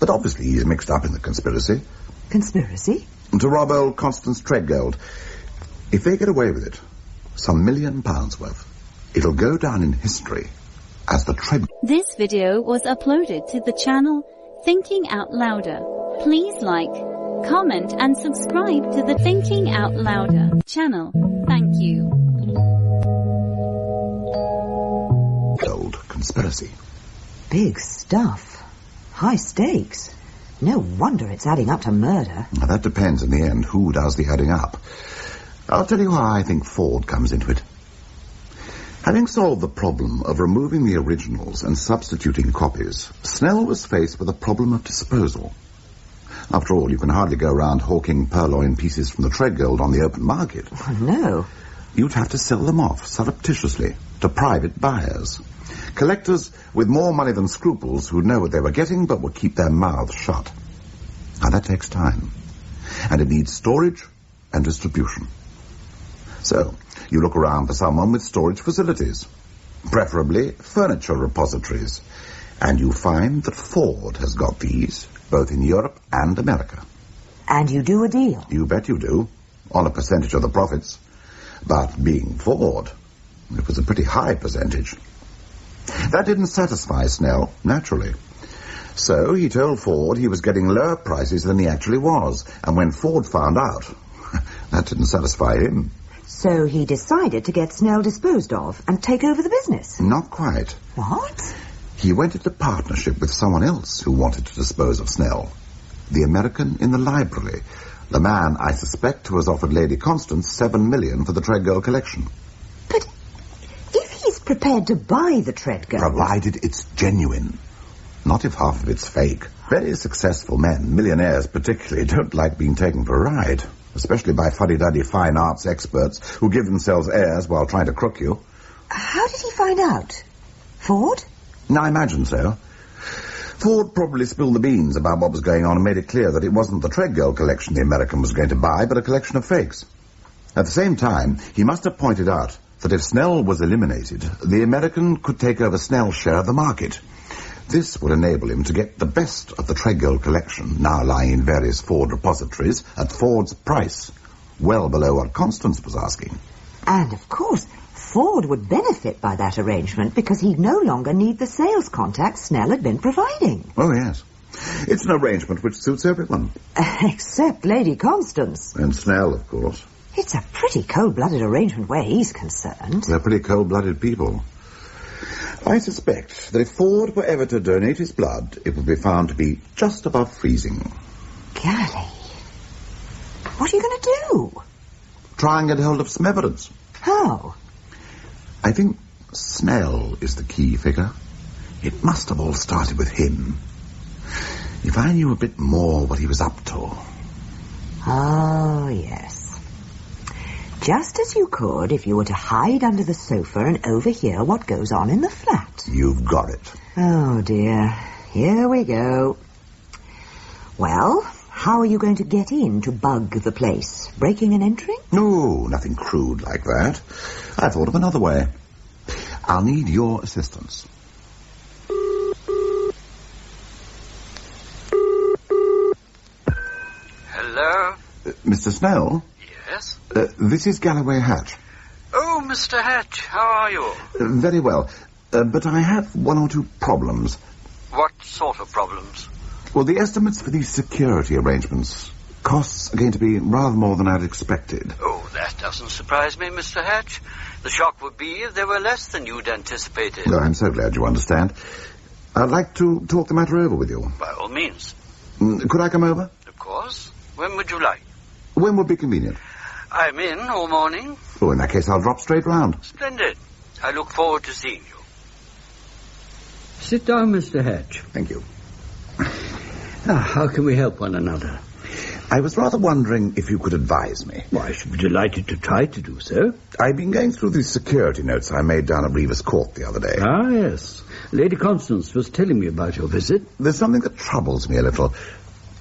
But obviously he's mixed up in the conspiracy. Conspiracy? To rob old Constance Treadgold. If they get away with it, some £1 million worth, it'll go down in history as the Treadgold. This video was uploaded to the channel Thinking Out Louder. Please like, comment and subscribe to the Thinking Out Louder channel. Thank you. Treadgold Conspiracy. Big stuff. High stakes. No wonder it's adding up to murder. Now, that depends in the end who does the adding up. I'll tell you how I think Ford comes into it. Having solved the problem of removing the originals and substituting copies, Snell was faced with a problem of disposal. After all, you can hardly go around hawking purloin pieces from the Treadgold on the open market. Oh, no. You'd have to sell them off surreptitiously to private buyers. Collectors with more money than scruples who'd know what they were getting but would keep their mouths shut. Now, that takes time. And it needs storage and distribution. So, you look around for someone with storage facilities, preferably furniture repositories, and you find that Ford has got these, both in Europe and America. And you do a deal? You bet you do, on a percentage of the profits. But being Ford, it was a pretty high percentage. That didn't satisfy Snell, naturally. So he told Ford he was getting lower prices than he actually was, and when Ford found out, that didn't satisfy him. So he decided to get Snell disposed of and take over the business? Not quite. What? He went into partnership with someone else who wanted to dispose of Snell. The American in the library. The man, I suspect, who has offered Lady Constance $7 million for the Treadgold collection. But if he's prepared to buy the Treadgold... Provided it's genuine. Not if half of it's fake. Very successful men, millionaires particularly, don't like being taken for a ride. Especially by fuddy-duddy fine arts experts who give themselves airs while trying to crook you. How did he find out? Ford? I imagine so. Ford probably spilled the beans about what was going on and made it clear that it wasn't the Treadgold collection the American was going to buy, but a collection of fakes. At the same time, he must have pointed out that if Snell was eliminated, the American could take over Snell's share of the market. This would enable him to get the best of the Treadgold collection, now lying in various Ford repositories, at Ford's price, well below what Constance was asking. And, of course, Ford would benefit by that arrangement because he'd no longer need the sales contacts Snell had been providing. Oh, yes. It's an arrangement which suits everyone. Except Lady Constance. And Snell, of course. It's a pretty cold-blooded arrangement where he's concerned. They're pretty cold-blooded people. I suspect that if Ford were ever to donate his blood, it would be found to be just above freezing. Golly. What are you going to do? Try and get hold of some evidence. How? I think Snell is the key figure. It must have all started with him. If I knew a bit more what he was up to. Oh, yes. Just as you could if you were to hide under the sofa and overhear what goes on in the flat. You've got it. Oh, dear. Here we go. Well, how are you going to get in to bug the place? Breaking and entering? No, nothing crude like that. I thought of another way. I'll need your assistance. Hello? Mr. Snell? Yes? This is Galloway Hatch. Oh, Mr. Hatch, how are you? Very well. But I have one or two problems. What sort of problems? Well, the estimates for these security arrangements. Costs are going to be rather more than I'd expected. Oh, that doesn't surprise me, Mr. Hatch. The shock would be if they were less than you'd anticipated. Oh, I'm so glad you understand. I'd like to talk the matter over with you. By all means. Could I come over? Of course. When would you like? When would be convenient? I'm in all morning. Oh, in that case, I'll drop straight round. Splendid. I look forward to seeing you. Sit down, Mr. Hatch. Thank you. How can we help one another? I was rather wondering if you could advise me. Well, I should be delighted to try to do so. I've been going through these security notes I made down at Reeves Court the other day. Ah, yes. Lady Constance was telling me about your visit. There's something that troubles me a little.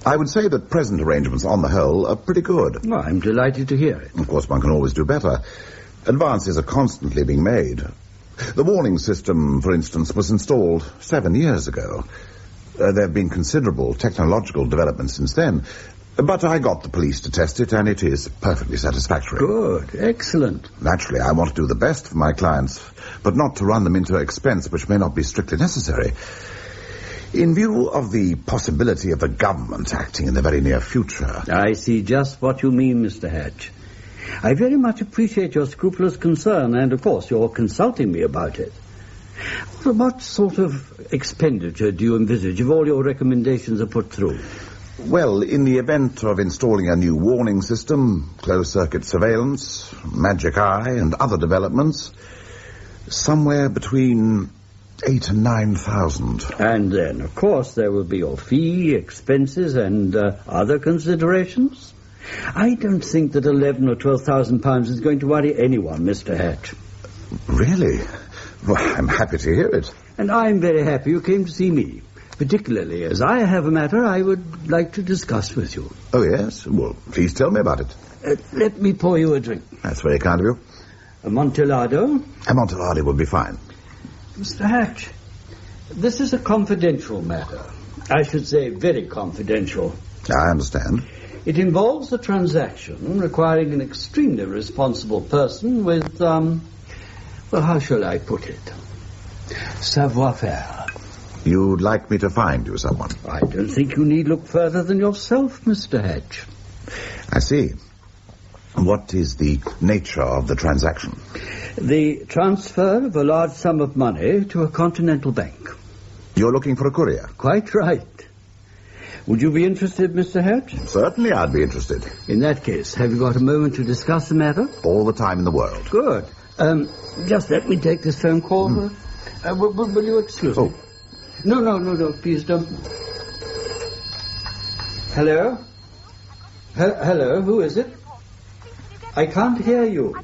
I would say that present arrangements, on the whole, are pretty good. Well, I'm delighted to hear it. Of course, one can always do better. Advances are constantly being made. The warning system, for instance, was installed 7 years ago. There have been considerable technological developments since then. But I got the police to test it, and it is perfectly satisfactory. Good. Excellent. Naturally, I want to do the best for my clients, but not to run them into expense which may not be strictly necessary. In view of the possibility of the government acting in the very near future... I see just what you mean, Mr. Hatch. I very much appreciate your scrupulous concern, and, of course, your consulting me about it. What sort of expenditure do you envisage if all your recommendations are put through? Well, in the event of installing a new warning system, closed-circuit surveillance, magic eye, and other developments, somewhere between 8,000 and 9,000. And then, of course, there will be your fee, expenses, and other considerations. I don't think that 11,000 or 12,000 pounds is going to worry anyone, Mr. Hatch. Really? Well, I'm happy to hear it. And I'm very happy you came to see me, particularly as I have a matter I would like to discuss with you. Oh, yes? Well, please tell me about it. Let me pour you a drink. That's very kind of you. A Amontillado? Amontillado will be fine. Mr. Hatch, this is a confidential matter. I should say very confidential. I understand. It involves a transaction requiring an extremely responsible person with, well, how shall I put it? Savoir-faire. You'd like me to find you someone? I don't think you need look further than yourself, Mr. Hatch. I see. What is the nature of the transaction? The transfer of a large sum of money to a continental bank. You're looking for a courier? Quite right. Would you be interested, Mr. Hatch? Certainly I'd be interested. In that case, have you got a moment to discuss the matter? All the time in the world. Good. Just let me take this phone call. Will you excuse me? No, please don't. Hello? Hello, who is it? I can't hear you.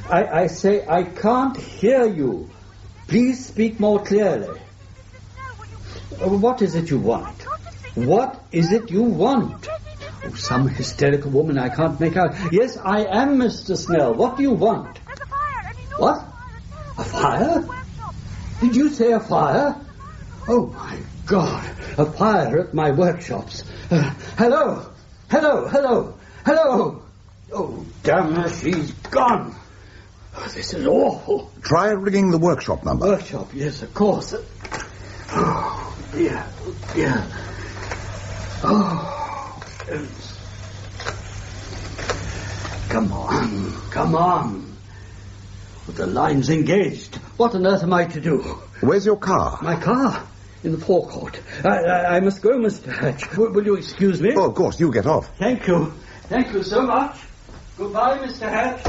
I say I can't hear you. Please speak more clearly. What is it you want? What is it you want? Oh, some hysterical woman I can't make out. Yes, I am Mr. Snell. What do you want? What? A fire? Did you say a fire? Oh, my God. A fire at my workshops. Hello? Oh, damn her, she's gone. Oh, this is awful. Try ringing the workshop number. Workshop, yes, of course. Oh, dear. Oh, come on. The line's engaged. What on earth am I to do? Where's your car? My car? In the forecourt. I must go, Mr. Hatch. Will you excuse me? Oh, of course. You get off. Thank you. Thank you so much. Goodbye, Mr. Hatch.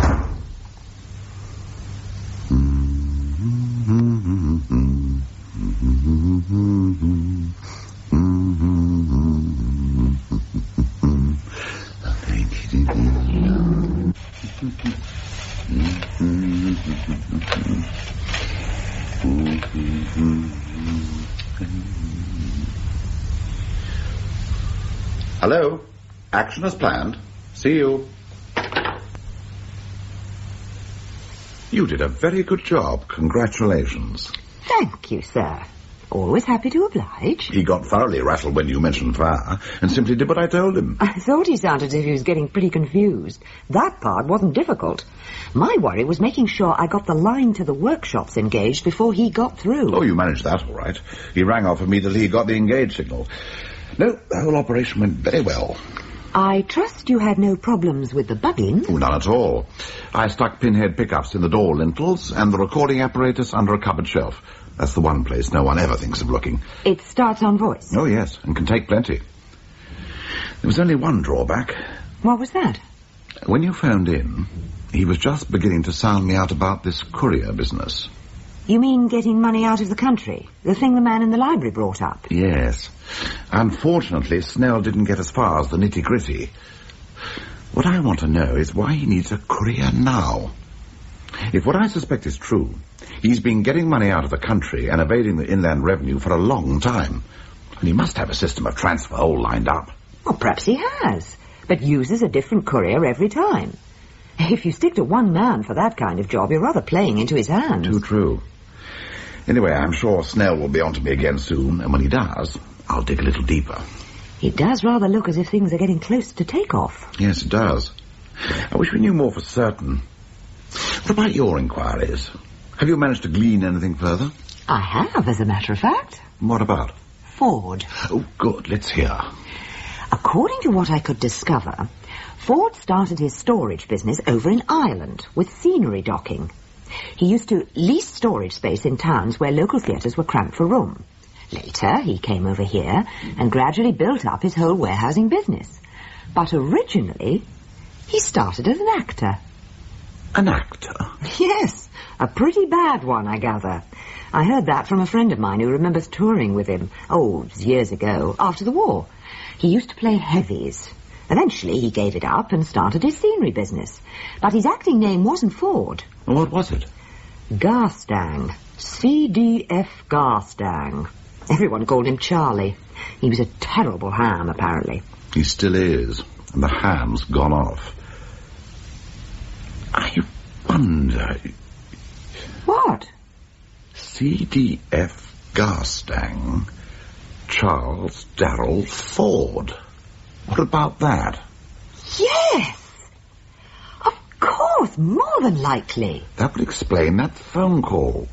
Hello. Action as planned. See you. You did a very good job. Congratulations. Thank you, sir. Always happy to oblige. He got thoroughly rattled when you mentioned fire and simply did what I told him. I thought he sounded as if he was getting pretty confused. That part wasn't difficult. My worry was making sure I got the line to the workshops engaged before he got through. Oh, you managed that all right. He rang off immediately he got the engage signal. No, the whole operation went very well. I trust you had no problems with the bugging? Oh, none at all. I stuck pinhead pickups in the door lintels and the recording apparatus under a cupboard shelf. That's the one place no one ever thinks of looking. It starts on voice? Oh, yes, and can take plenty. There was only one drawback. What was that? When you phoned in, he was just beginning to sound me out about this courier business. You mean getting money out of the country? The thing the man in the library brought up? Yes. Unfortunately, Snell didn't get as far as the nitty-gritty. What I want to know is why he needs a courier now. If what I suspect is true, he's been getting money out of the country and evading the inland revenue for a long time. And he must have a system of transfer all lined up. Well, perhaps he has, but uses a different courier every time. If you stick to one man for that kind of job, you're rather playing into his hands. Too true. Anyway, I'm sure Snell will be on to me again soon, and when he does, I'll dig a little deeper. It does rather look as if things are getting close to takeoff. Yes, it does. I wish we knew more for certain. What about your inquiries? Have you managed to glean anything further? I have, as a matter of fact. What about? Ford. Oh, good. Let's hear. According to what I could discover, Ford started his storage business over in Ireland with scenery docking. He used to lease storage space in towns where local theatres were cramped for room. Later, he came over here and gradually built up his whole warehousing business. But originally, he started as an actor. An actor? Yes, a pretty bad one, I gather. I heard that from a friend of mine who remembers touring with him, years ago, after the war. He used to play heavies. Eventually, he gave it up and started his scenery business. But his acting name wasn't Ford. What was it? Garstang. CDF Garstang. Everyone called him Charlie. He was a terrible ham, apparently. He still is, and the ham's gone off. I wonder... What? CDF Garstang, Charles Darrell Ford. What about that? Yes! Of course, more than likely. That would explain that phone call.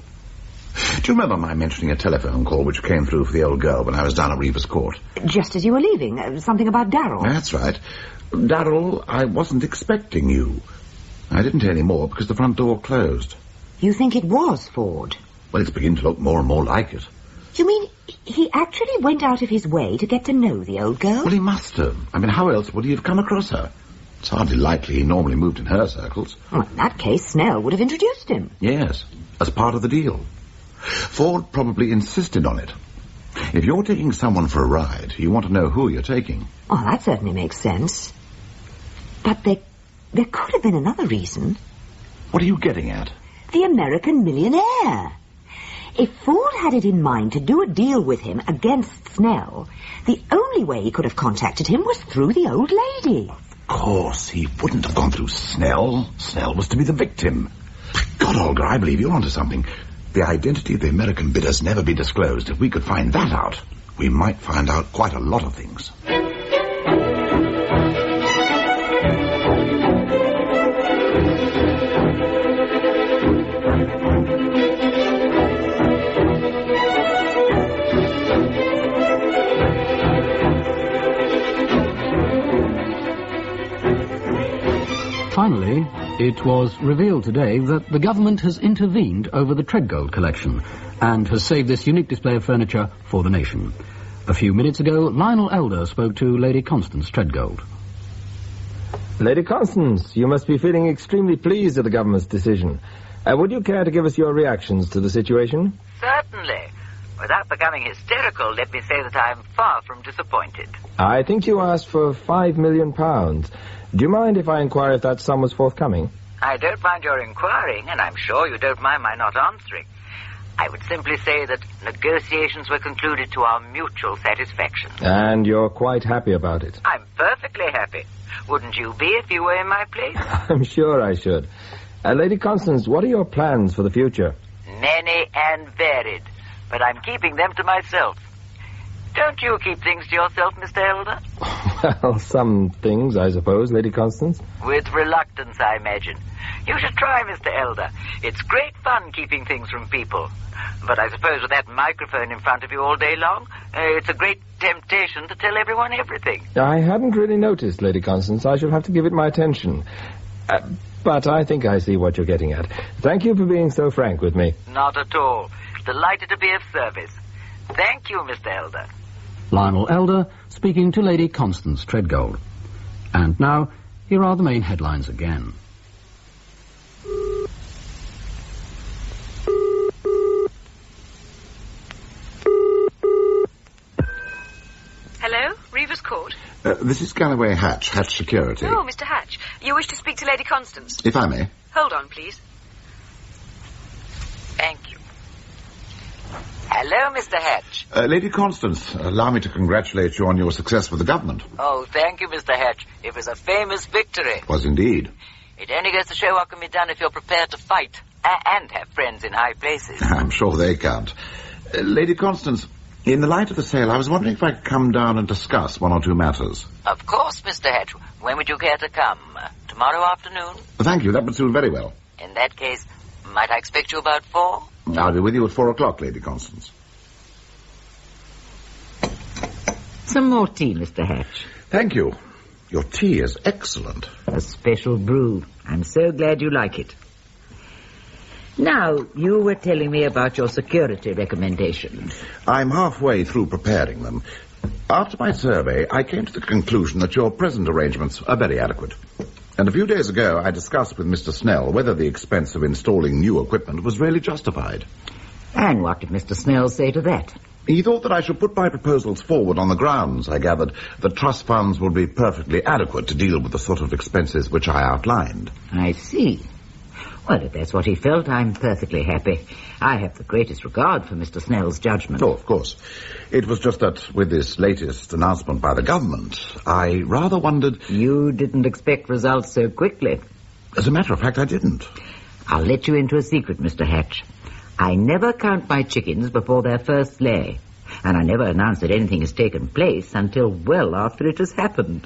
Do you remember my mentioning a telephone call which came through for the old girl when I was down at Reeves Court? Just as you were leaving, something about Darrell. That's right. Darrell, I wasn't expecting you. I didn't hear any more because the front door closed. You think it was Ford? Well, it's beginning to look more and more like it. You mean he actually went out of his way to get to know the old girl? Well, he must have. I mean, how else would he have come across her? It's hardly likely he normally moved in her circles. Well, in that case, Snell would have introduced him. Yes, as part of the deal. Ford probably insisted on it. If you're taking someone for a ride, you want to know who you're taking. Oh, that certainly makes sense. But there could have been another reason. What are you getting at? The American millionaire. If Ford had it in mind to do a deal with him against Snell, the only way he could have contacted him was through the old lady. Of course, he wouldn't have gone through Snell. Snell was to be the victim. By God, Olga, I believe you're onto something. The identity of the American bidder's never be disclosed. If we could find that out, we might find out quite a lot of things. Finally, it was revealed today that the government has intervened over the Treadgold collection and has saved this unique display of furniture for the nation. A few minutes ago, Lionel Elder spoke to Lady Constance Treadgold. Lady Constance, you must be feeling extremely pleased at the government's decision. Would you care to give us your reactions to the situation? Certainly. Without becoming hysterical, let me say that I am far from disappointed. I think you asked for £5 million. Do you mind if I inquire if that sum was forthcoming? I don't mind your inquiring, and I'm sure you don't mind my not answering. I would simply say that negotiations were concluded to our mutual satisfaction. And you're quite happy about it? I'm perfectly happy. Wouldn't you be if you were in my place? I'm sure I should. Lady Constance, what are your plans for the future? Many and varied, but I'm keeping them to myself. Don't you keep things to yourself, Mr. Elder? Well, some things, I suppose, Lady Constance. With reluctance, I imagine. You should try, Mr. Elder. It's great fun keeping things from people. But I suppose with that microphone in front of you all day long, it's a great temptation to tell everyone everything. I hadn't really noticed, Lady Constance. I shall have to give it my attention. But I think I see what you're getting at. Thank you for being so frank with me. Not at all. Delighted to be of service. Thank you, Mr. Elder. Lionel Elder speaking to Lady Constance Treadgold. And now, here are the main headlines again. Hello, Reeves Court. This is Galloway Hatch, Hatch Security. Oh, Mr. Hatch. You wish to speak to Lady Constance? If I may. Hold on, please. Thank you. Hello, Mr. Hatch. Lady Constance, allow me to congratulate you on your success with the government. Oh, thank you, Mr. Hatch. It was a famous victory. It was indeed. It only goes to show what can be done if you're prepared to fight and have friends in high places. I'm sure they can't. Lady Constance, In the light of the sale, I was wondering if I could come down and discuss one or two matters. Of course, Mr. Hatch. When would you care to come? Tomorrow afternoon? Thank you, that would suit very well. In that case, might I expect you about 4? I'll be with you at 4 o'clock, Lady Constance. Some more tea, Mr. Hatch. Thank you. Your tea is excellent. A special brew. I'm so glad you like it. Now, you were telling me about your security recommendations. I'm halfway through preparing them. After my survey, I came to the conclusion that your present arrangements are very adequate. And a few days ago, I discussed with Mr. Snell whether the expense of installing new equipment was really justified. And what did Mr. Snell say to that? He thought that I should put my proposals forward on the grounds, I gathered, that trust funds would be perfectly adequate to deal with the sort of expenses which I outlined. I see. Well, if that's what he felt, I'm perfectly happy. I have the greatest regard for Mr. Snell's judgment. Oh, of course. It was just that with this latest announcement by the government, I rather wondered... You didn't expect results so quickly. As a matter of fact, I didn't. I'll let you into a secret, Mr. Hatch. I never count my chickens before their first lay, and I never announce that anything has taken place until well after it has happened.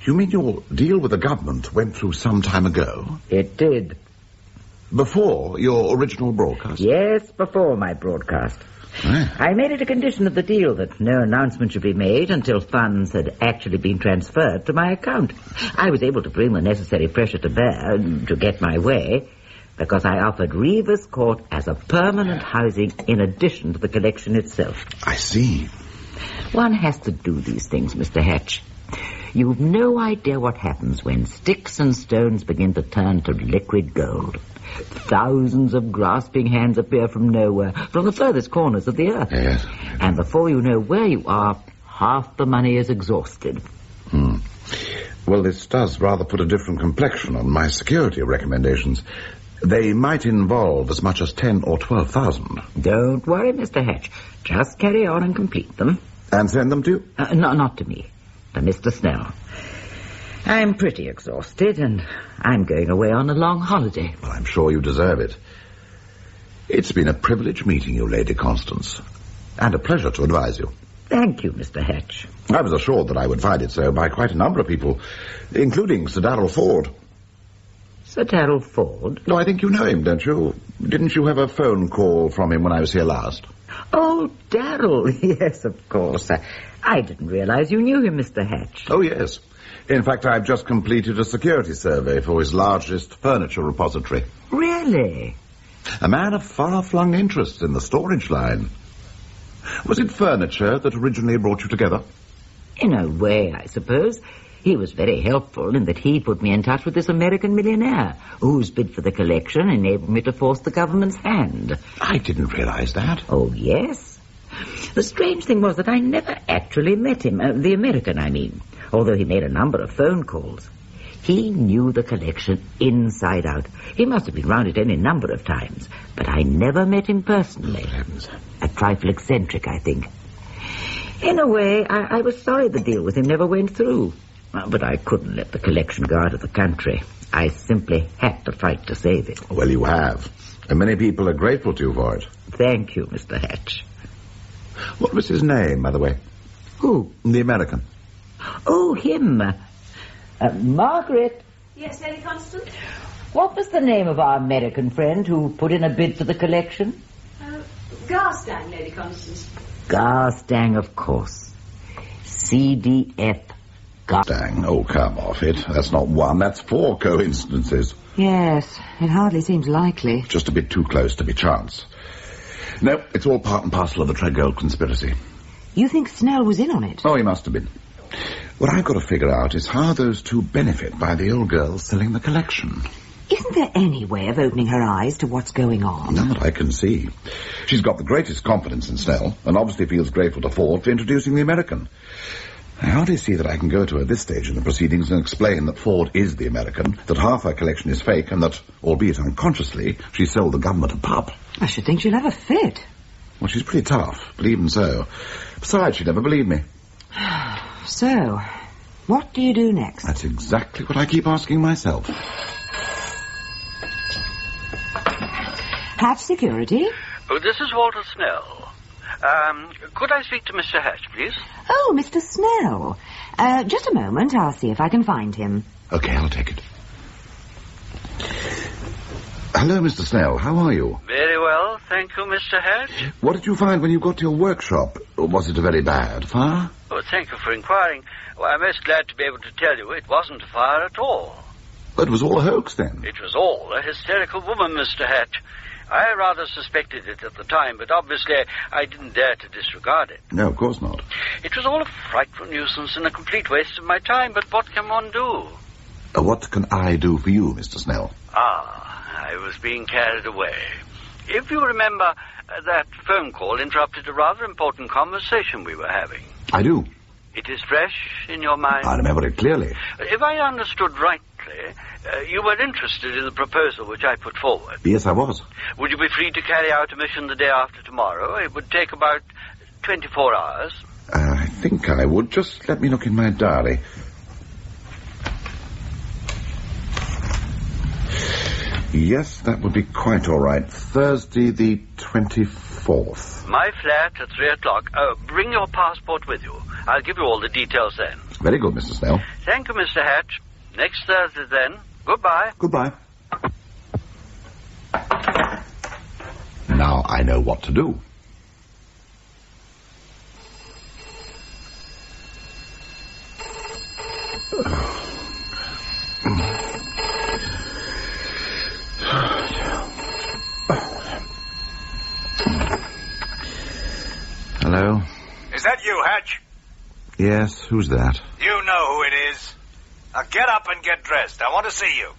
You mean your deal with the government went through some time ago? It did. Before your original broadcast? Yes, before my broadcast. I made it a condition of the deal that no announcement should be made until funds had actually been transferred to my account. I was able to bring the necessary pressure to bear to get my way because I offered Reeves Court as a permanent housing in addition to the collection itself. I see. One has to do these things, Mr. Hatch. You've no idea what happens when sticks and stones begin to turn to liquid gold. Thousands of grasping hands appear from nowhere, from the furthest corners of the earth. Yes. And before you know where you are, half the money is exhausted. Well, this does rather put a different complexion on my security recommendations. They might involve as much as 10 or 12,000. Don't worry, Mr. Hatch. Just carry on and complete them. And send them to you? No, not to me. To Mr. Snell. I'm pretty exhausted, and I'm going away on a long holiday. Well, I'm sure you deserve it. It's been a privilege meeting you, Lady Constance, and a pleasure to advise you. Thank you, Mr. Hatch. I was assured that I would find it so by quite a number of people, including Sir Darrell Ford. Sir Darrell Ford? No, I think you know him, don't you? Didn't you have a phone call from him when I was here last? Oh, Darrell. Yes, of course. I didn't realize you knew him, Mr. Hatch. Oh, yes. In fact, I've just completed a security survey for his largest furniture repository. Really? A man of far-flung interests in the storage line. Was it furniture that originally brought you together? In a way, I suppose. He was very helpful in that he put me in touch with this American millionaire, whose bid for the collection enabled me to force the government's hand. I didn't realize that. Oh, yes? The strange thing was that I never actually met him, the American, I mean, although he made a number of phone calls. He knew the collection inside out. He must have been round it any number of times, but I never met him personally. A trifle eccentric, I think. In a way, I was sorry the deal with him never went through. But I couldn't let the collection go out of the country. I simply had to fight to save it. Well, you have. And many people are grateful to you for it. Thank you, Mr. Hatch. What was his name, by the way? Who? The American. Oh, him. Margaret. Yes, Lady Constance? What was the name of our American friend who put in a bid for the collection? Garstang, Lady Constance. Garstang, of course. CDF. Garstang. Oh, come off it. That's not one, that's 4 coincidences. Yes, it hardly seems likely. Just a bit too close to be chance. No, it's all part and parcel of the Treadgold Conspiracy. You think Snell was in on it? Oh, he must have been. What I've got to figure out is how those two benefit by the old girl selling the collection. Isn't there any way of opening her eyes to what's going on? None that I can see. She's got the greatest confidence in Snell, and obviously feels grateful to Ford for introducing the American. I hardly see that I can go to her this stage in the proceedings and explain that Ford is the American, that half her collection is fake, and that, albeit unconsciously, she sold the government a pup. I should think she'll have a fit. Well, she's pretty tough, but even so. Besides, she'd never believe me. So, what do you do next? That's exactly what I keep asking myself. Hatch Security? Oh, this is Walter Snell. Could I speak to Mr. Hatch, please? Oh, Mr. Snell. Just a moment. I'll see if I can find him. Okay, I'll take it. Hello, Mr. Snell. How are you? Very well, thank you, Mr. Hatch. What did you find when you got to your workshop? Was it a very bad fire? Oh, thank you for inquiring. Well, I'm most glad to be able to tell you it wasn't a fire at all. But it was all a hoax, then? It was all a hysterical woman, Mr. Hatch. I rather suspected it at the time, but obviously I didn't dare to disregard it. No, of course not. It was all a frightful nuisance and a complete waste of my time, but what can one do? What can I do for you, Mr. Snell? I was being carried away. If you remember, that phone call interrupted a rather important conversation we were having. I do. It is fresh in your mind? I remember it clearly. If I understood rightly, you were interested in the proposal which I put forward. Yes, I was. Would you be free to carry out a mission the day after tomorrow? It would take about 24 hours. I think I would. Just let me look in my diary. Yes, that would be quite all right. Thursday the 24th. My flat at 3 o'clock. Bring your passport with you. I'll give you all the details then. Very good, Mr. Snell. Thank you, Mr. Hatch. Next Thursday, then. Goodbye. Goodbye. Now I know what to do. Hello? Is that you, Hatch? Yes, who's that? You know who it is. Now get up and get dressed. I want to see you.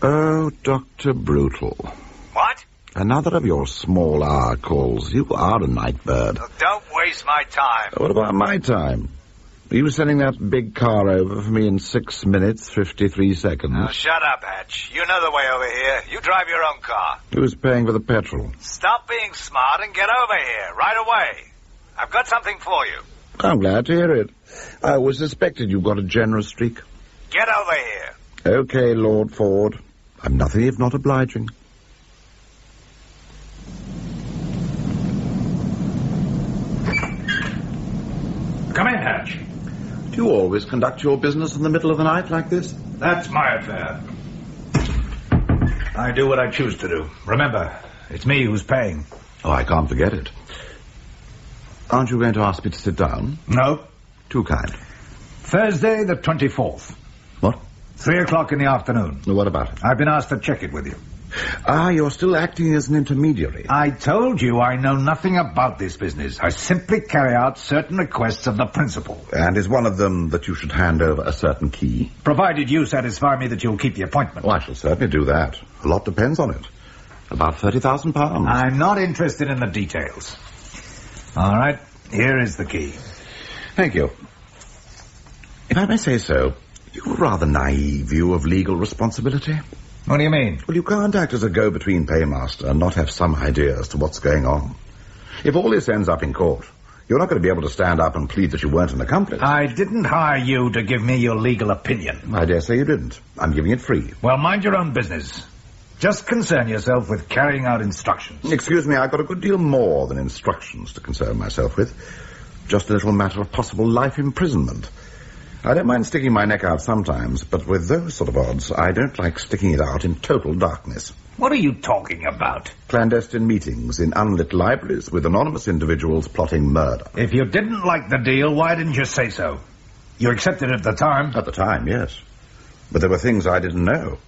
Oh, Dr. Brutal. What? Another of your small hour calls. You are a night bird. Look, don't waste my time. What about my time? Are you sending that big car over for me in 6 minutes, 53 seconds? Now shut up, Hatch. You know the way over here. You drive your own car. Who's paying for the petrol? Stop being smart and get over here, right away. I've got something for you. I'm glad to hear it. I always suspected you got a generous streak. Get over here. Okay, Lord Ford. I'm nothing if not obliging. Come in, Hatch. Do you always conduct your business in the middle of the night like this? That's my affair. I do what I choose to do. Remember, it's me who's paying. Oh, I can't forget it. Aren't you going to ask me to sit down? No. Too kind. Thursday the 24th. What? 3 o'clock in the afternoon. What about it? I've been asked to check it with you. You're still acting as an intermediary. I told you I know nothing about this business. I simply carry out certain requests of the principal. And is one of them that you should hand over a certain key? Provided you satisfy me that you'll keep the appointment. Well, I shall certainly do that. A lot depends on it. About £30,000. I'm not interested in the details. All right, here is the key. Thank you. If I may say so, you've a rather naive view of legal responsibility. What do you mean? Well, you can't act as a go-between paymaster and not have some idea as to what's going on. If all this ends up in court, you're not going to be able to stand up and plead that you weren't an accomplice. I didn't hire you to give me your legal opinion. I dare say you didn't. I'm giving it free. Well, mind your own business. Just concern yourself with carrying out instructions. Excuse me, I've got a good deal more than instructions to concern myself with. Just a little matter of possible life imprisonment. I don't mind sticking my neck out sometimes, but with those sort of odds, I don't like sticking it out in total darkness. What are you talking about? Clandestine meetings in unlit libraries with anonymous individuals plotting murder. If you didn't like the deal, why didn't you say so? You accepted it at the time. At the time, yes. But there were things I didn't know.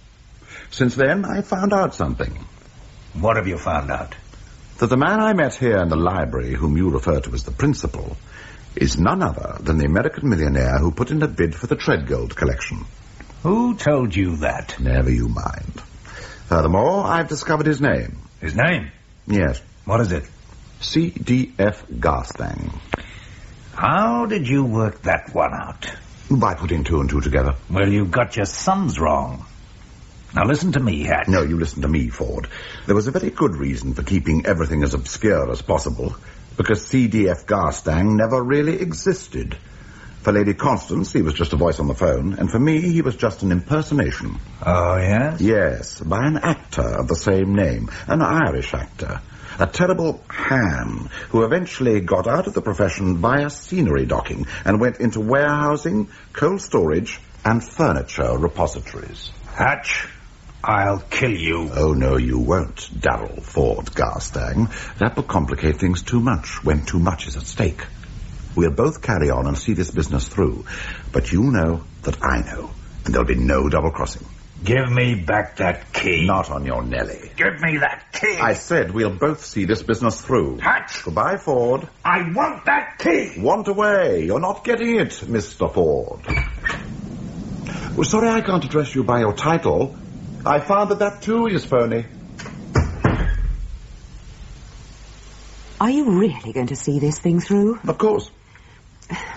Since then, I found out something. What have you found out? That the man I met here in the library, whom you refer to as the principal, is none other than the American millionaire who put in a bid for the Treadgold collection. Who told you that? Never you mind. Furthermore, I've discovered his name. His name? Yes. What is it? C.D.F. Garstang. How did you work that one out? By putting two and two together. Well, you got your sums wrong. Now listen to me, Hatch. No, you listen to me, Ford. There was a very good reason for keeping everything as obscure as possible, because C.D.F. Garstang never really existed. For Lady Constance, he was just a voice on the phone, and for me, he was just an impersonation. Oh, yes? Yes, by an actor of the same name, an Irish actor. A terrible ham who eventually got out of the profession via scenery docking and went into warehousing, cold storage, and furniture repositories. Hatch, I'll kill you. Oh, no, you won't, Darrell Ford Garstang. That will complicate things too much when too much is at stake. We'll both carry on and see this business through, but you know that I know, and there'll be no double-crossing. Give me back that key. Not on your Nelly. Give me that key. I said we'll both see this business through. Hatch! Goodbye, Ford. I want that key! Want away. You're not getting it, Mr. Ford. Well, sorry I can't address you by your title. I found that too is phony. Are you really going to see this thing through? Of course.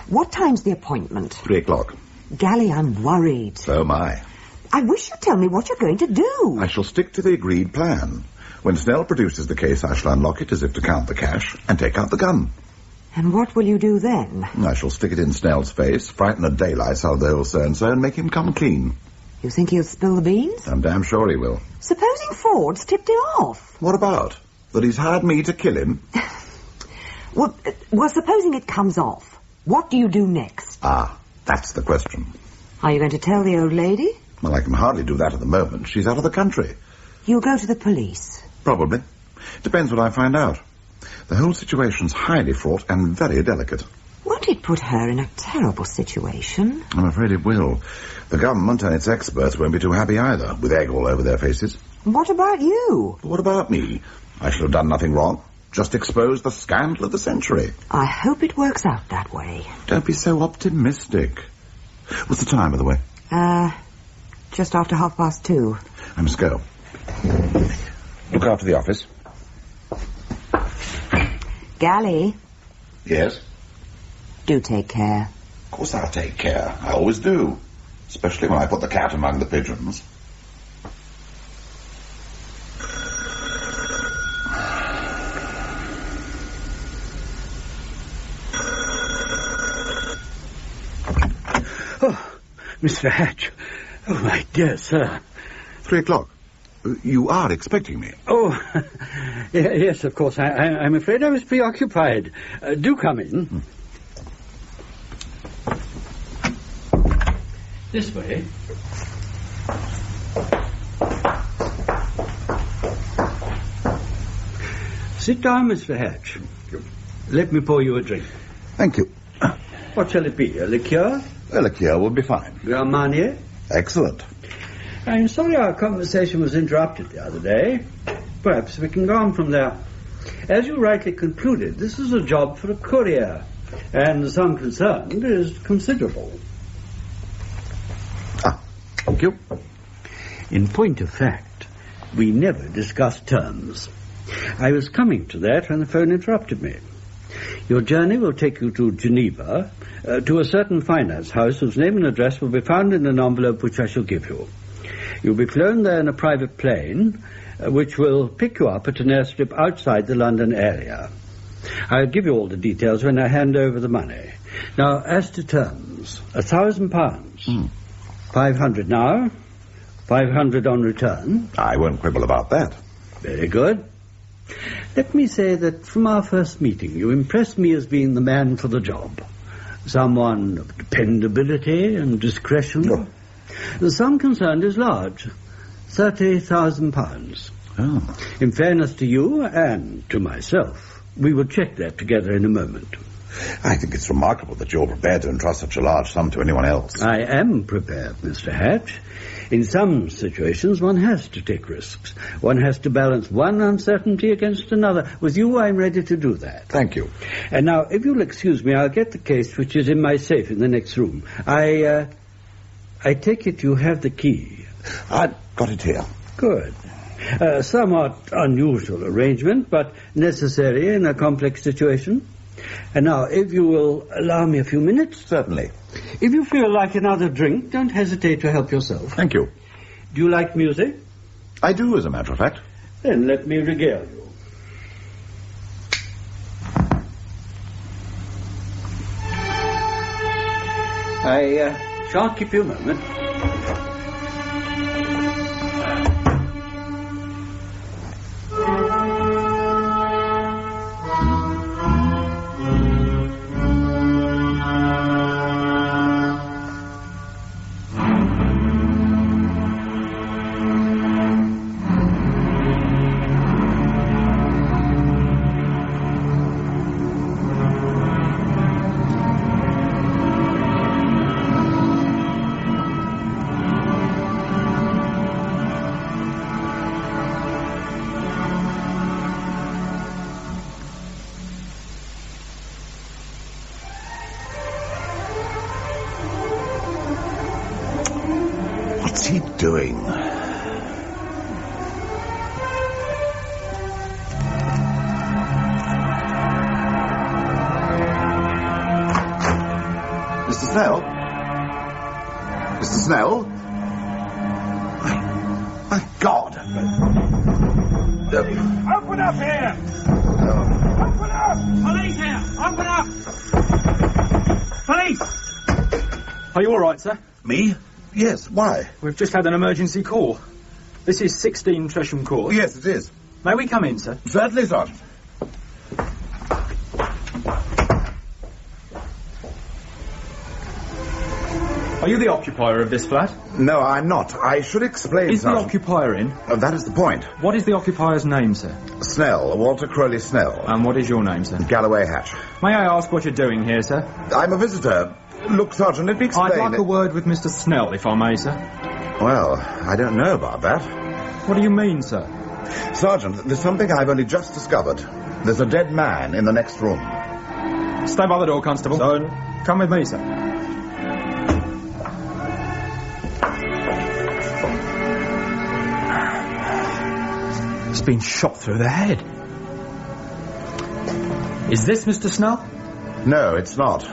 What time's the appointment? 3 o'clock. Gally, I'm worried. So am I. I wish you'd tell me what you're going to do. I shall stick to the agreed plan. When Snell produces the case, I shall unlock it as if to count the cash and take out the gun. And what will you do then? I shall stick it in Snell's face, frighten the daylights out of the whole so-and-so, and make him come clean. You think he'll spill the beans? I'm damn sure he will. Supposing Ford's tipped him off? What about? That he's hired me to kill him? Well, supposing it comes off. What do you do next? Ah, that's the question. Are you going to tell the old lady? Well, I can hardly do that at the moment. She's out of the country. You'll go to the police? Probably. Depends what I find out. The whole situation's highly fraught and very delicate. Won't it put her in a terrible situation? I'm afraid it will. The government and its experts won't be too happy either, with egg all over their faces. What about you? What about me? I shall have done nothing wrong. Just exposed the scandal of the century. I hope it works out that way. Don't be so optimistic. What's the time, by the way? Just after 2:30. I must go. Look after the office. Gally? Yes? Do take care. Of course I'll take care. I always do. Especially when I put the cat among the pigeons. Mr. Hatch. Oh, my dear sir. 3 o'clock. You are expecting me? Oh, yes, of course. I'm afraid I was preoccupied. Do come in. This way. Sit down, Mr. Hatch. Let me pour you a drink. Thank you. What shall it be? A liqueur? A liqueur will be fine. Grand Marnier? Excellent. I'm sorry our conversation was interrupted the other day. Perhaps we can go on from there. As you rightly concluded, this is a job for a courier, and the sum concerned is considerable. Thank you. In point of fact, we never discussed terms. I was coming to that when the phone interrupted me. Your journey will take you to Geneva, to a certain finance house whose name and address will be found in an envelope which I shall give you. You'll be flown there in a private plane, which will pick you up at an airstrip outside the London area. I'll give you all the details when I hand over the money. Now, as to terms, £1,000. 500 now, 500 on return. I won't quibble about that. Very good. Let me say that from our first meeting, you impressed me as being the man for the job. Someone of dependability and discretion. Oh. The sum concerned is large, £30,000. Oh. In fairness to you and to myself, we will check that together in a moment. I think it's remarkable that you're prepared to entrust such a large sum to anyone else. I am prepared, Mr. Hatch. In some situations, one has to take risks. One has to balance one uncertainty against another. With you, I'm ready to do that. Thank you. And now, if you'll excuse me, I'll get the case which is in my safe in the next room. I take it you have the key. I've got it here. Good. Somewhat unusual arrangement, but necessary in a complex situation. And now, if you will allow me a few minutes. Certainly. If you feel like another drink, don't hesitate to help yourself. Thank you. Do you like music? I do, as a matter of fact. Then let me regale you. I shan't keep you a moment. What's he doing? Mr. Snell? Mr. Snell? My God! Open up here! Open up! Police here! Open up! Police! Are you all right, sir? Me? Yes, why? We've just had an emergency call. This is 16 Tresham Court. Yes, it is. May we come in, sir? Certainly, Sergeant. Are you the occupier of this flat? No, I'm not. I should explain, Is the Sergeant. occupier in? That is the point. What is the occupier's name, sir? Snell, Walter Crowley Snell. And what is your name, sir? Galloway Hatch. May I ask what you're doing here, sir? I'm a visitor. Look, Sergeant, let me explain. I'd like a word with Mr. Snell, if I may, sir. Well, I don't know about that. What do you mean, sir? Sergeant, there's something I've only just discovered. There's a dead man in the next room. Stay by the door, Constable. Sergeant. Come with me, sir. He's been shot through the head. Is this Mr. Snell? No, it's not.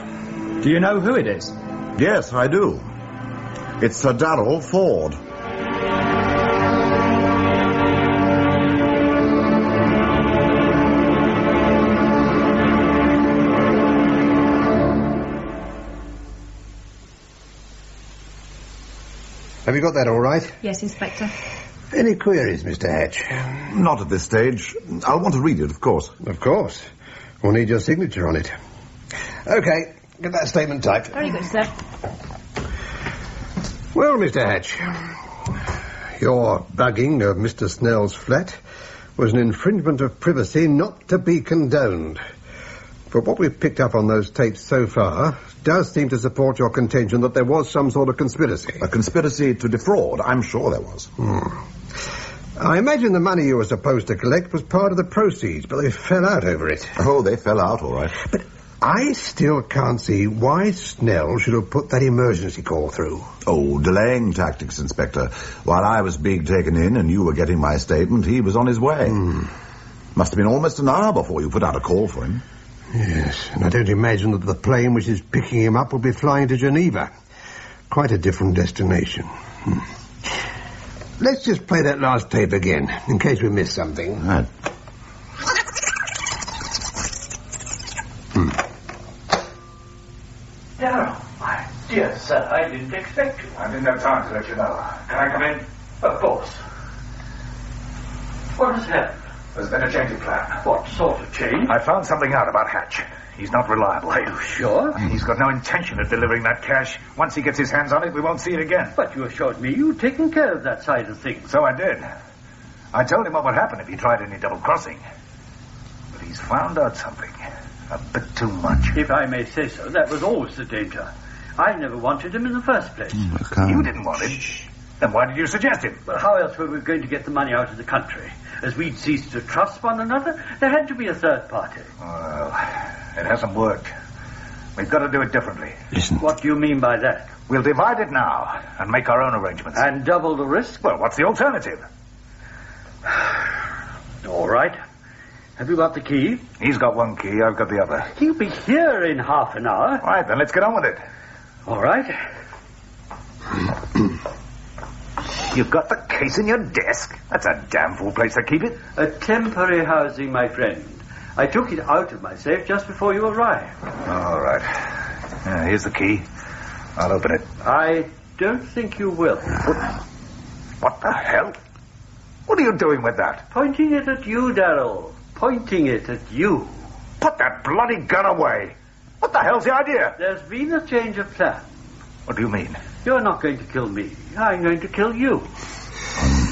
Do you know who it is? Yes, I do. It's Sir Darrell Ford. Have you got that all right? Yes, Inspector. Any queries, Mr. Hatch? Not at this stage. I'll want to read it, of course. Of course. We'll need your signature on it. Okay, get that statement typed. Very good, sir. Well, Mr. Hatch, your bugging of Mr. Snell's flat was an infringement of privacy not to be condoned. But what we've picked up on those tapes so far does seem to support your contention that there was some sort of conspiracy. A conspiracy to defraud? I'm sure there was. I imagine the money you were supposed to collect was part of the proceeds, but they fell out over it. Oh, they fell out, all right. But I still can't see why Snell should have put that emergency call through. Oh, delaying tactics, Inspector. While I was being taken in and you were getting my statement, he was on his way. Must have been almost an hour before you put out a call for him. Yes, and I don't imagine that the plane which is picking him up will be flying to Geneva. Quite a different destination. Let's just play that last tape again, in case we miss something. Right. Darrell, my dear sir, I didn't expect you. I didn't have time to let you know. Can I come in? Of course. What has happened? There's been a change of plan. What sort of change? I found something out about Hatch. He's not reliable. Are you sure? He's got no intention of delivering that cash. Once he gets his hands on it, we won't see it again. But you assured me you'd taken care of that side of things. So I did. I told him what would happen if he tried any double-crossing. But he's found out something. A bit too much. If I may say so, that was always the danger. I never wanted him in the first place. You didn't want him. Then why did you suggest him? Well, how else were we going to get the money out of the country? As we'd ceased to trust one another, there had to be a third party. Well, it hasn't worked. We've got to do it differently. Listen. What do you mean by that? We'll divide it now and make our own arrangements. And double the risk? Well, what's the alternative? All right. Have you got the key? He's got one key, I've got the other. He'll be here in half an hour. All right, then let's get on with it. All right. You've got the case in your desk? That's a damn fool place to keep it. A temporary housing, my friend. I took it out of my safe just before you arrived. All right. Here's the key. I'll open it. I don't think you will. What the hell? What are you doing with that? Pointing it at you, Darrell. Pointing it at you. Put that bloody gun away. What the hell's the idea? There's been a change of plan. What do you mean? You're not going to kill me. I'm going to kill you.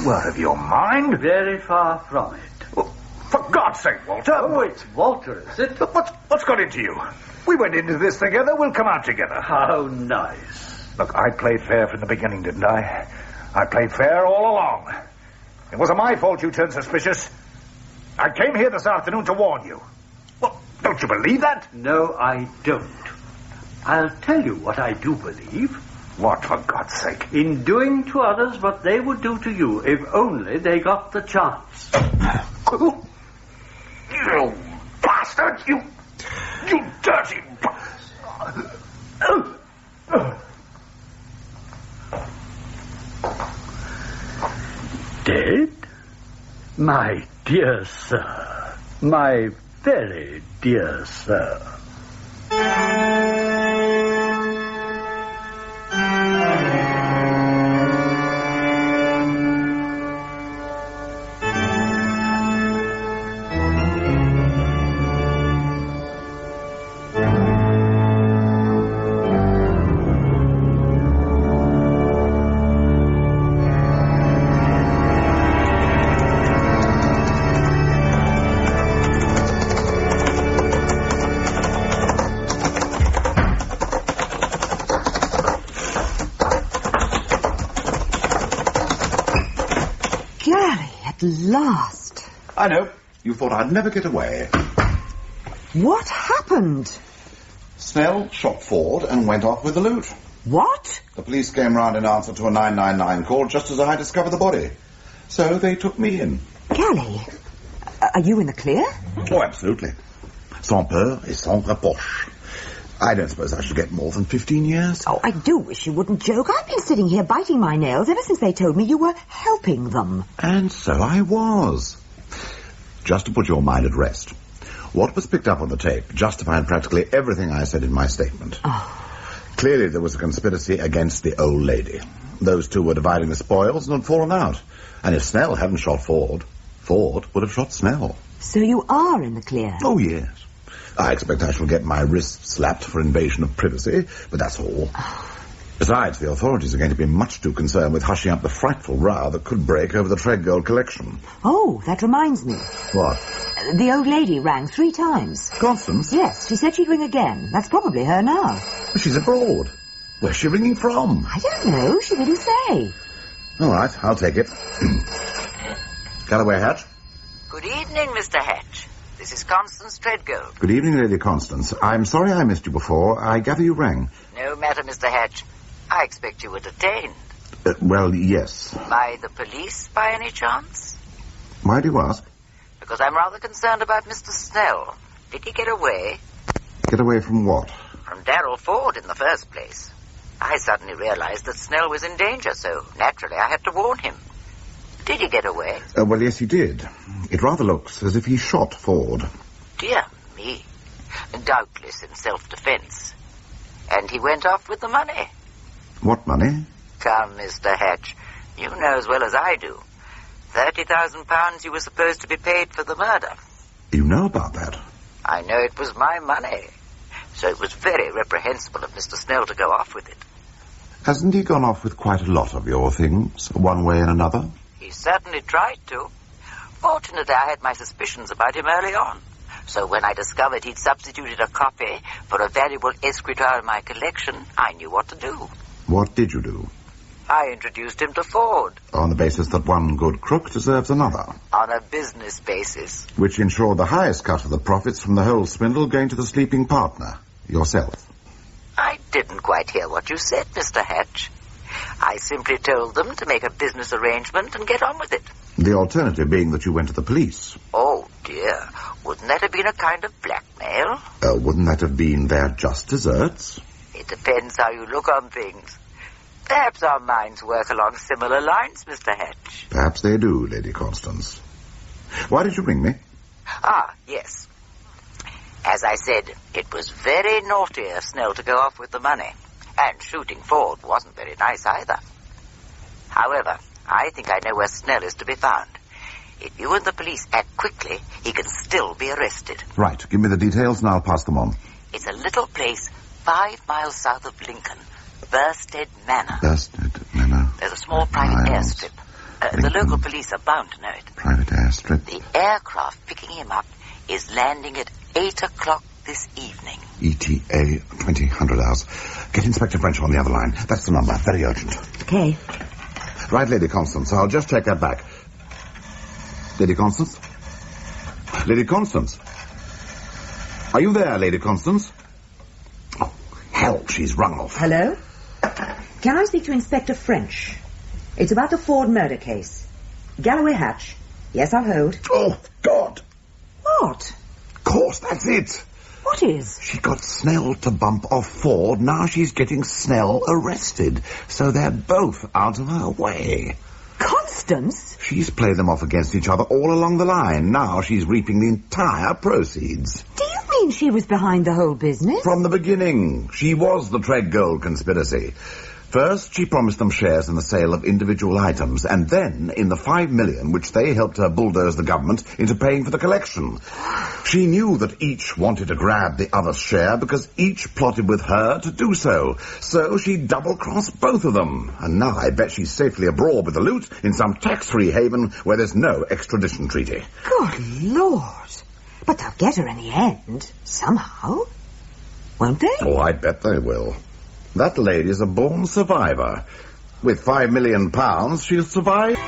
You out of your mind? Very far from it. Well, for God's sake, Walter. Oh, it's Walter, is it? What's got into you? We went into this together. We'll come out together. How nice. Look, I played fair from the beginning, didn't I? I played fair all along. It wasn't my fault you turned suspicious. I came here this afternoon to warn you. Well, don't you believe that? No, I don't. I'll tell you what I do believe. What, for God's sake? In doing to others what they would do to you, if only they got the chance. You bastard! You dirty... Dead? My dear sir. My very dear sir. Last. I know. You thought I'd never get away. What happened? Snell shot Ford and went off with the loot. What? The police came round in answer to a 999 call just as I discovered the body. So they took me in. Gally, are you in the clear? Oh, absolutely. Sans peur et sans reproche. I don't suppose I should get more than 15 years. Oh, I do wish you wouldn't joke. I've been sitting here biting my nails ever since they told me you were helping them. And so I was. Just to put your mind at rest, what was picked up on the tape justified practically everything I said in my statement. Oh. Clearly there was a conspiracy against the old lady. Those two were dividing the spoils and had fallen out. And if Snell hadn't shot Ford, Ford would have shot Snell. So you are in the clear? Oh, yes. I expect I shall get my wrist slapped for invasion of privacy, but that's all. Besides, the authorities are going to be much too concerned with hushing up the frightful row that could break over the Treadgold collection. Oh, that reminds me. What? The old lady rang 3 times. Constance? Yes, she said she'd ring again. That's probably her now. She's abroad. Where's she ringing from? I don't know. She didn't say. All right, I'll take it. Galloway Hatch? Good evening, Mr. Hatch. This is Constance Treadgold. Good evening, Lady Constance. I'm sorry I missed you before. I gather you rang. No matter, Mr. Hatch. I expect you were detained. Well, yes. By the police, by any chance? Why do you ask? Because I'm rather concerned about Mr. Snell. Did he get away? Get away from what? From Darrell Ford in the first place. I suddenly realized that Snell was in danger, so naturally I had to warn him. Did he get away? Well, yes, he did. It rather looks as if he shot Ford. Dear me. Doubtless in self-defense. And he went off with the money. What money? Come, Mr. Hatch. You know as well as I do. £30,000 you were supposed to be paid for the murder. You know about that? I know it was my money. So it was very reprehensible of Mr. Snell to go off with it. Hasn't he gone off with quite a lot of your things, one way and another? He certainly tried to. Fortunately, I had my suspicions about him early on. So when I discovered he'd substituted a copy for a valuable escritoire in my collection, I knew what to do. What did you do? I introduced him to Ford. On the basis that one good crook deserves another? On a business basis. Which ensured the highest cut of the profits from the whole swindle going to the sleeping partner, yourself. I didn't quite hear what you said, Mr. Hatch. I simply told them to make a business arrangement and get on with it. The alternative being that you went to the police. Oh, dear. Wouldn't that have been a kind of blackmail? Wouldn't that have been their just deserts? It depends how you look on things. Perhaps our minds work along similar lines, Mr. Hatch. Perhaps they do, Lady Constance. Why did you ring me? Ah, yes. As I said, it was very naughty of Snell to go off with the money. And shooting Ford wasn't very nice either. However, I think I know where Snell is to be found. If you and the police act quickly, he can still be arrested. Right. Give me the details and I'll pass them on. It's a little place 5 miles south of Lincoln. Burstead Manor. Burstead Manor. There's a small private airstrip. The local police are bound to know it. Private airstrip. The aircraft picking him up is landing at 8 o'clock this evening. ETA 2000 hours. Get Inspector French on the other line. That's the number. Very urgent. Okay. Right, Lady Constance. I'll just take that back. Lady Constance? Lady Constance? Are you there, Lady Constance? Oh, hell, she's rung off. Hello? Can I speak to Inspector French? It's about the Ford murder case. Galloway Hatch. Yes, I'll hold. Oh, God! What? Of course, that's it. What is? She got Snell to bump off Ford. Now she's getting Snell arrested. So they're both out of her way. Constance? She's played them off against each other all along the line. Now she's reaping the entire proceeds. Do you mean she was behind the whole business? From the beginning, she was the Treadgold Conspiracy. First, she promised them shares in the sale of individual items, and then in the $5 million which they helped her bulldoze the government into paying for the collection. She knew that each wanted to grab the other's share because each plotted with her to do so. So she double-crossed both of them. And now I bet she's safely abroad with the loot in some tax-free haven where there's no extradition treaty. Good Lord. But they'll get her in the end, somehow. Won't they? Oh, I bet they will. That lady's a born survivor. With £5 million, she'll survive.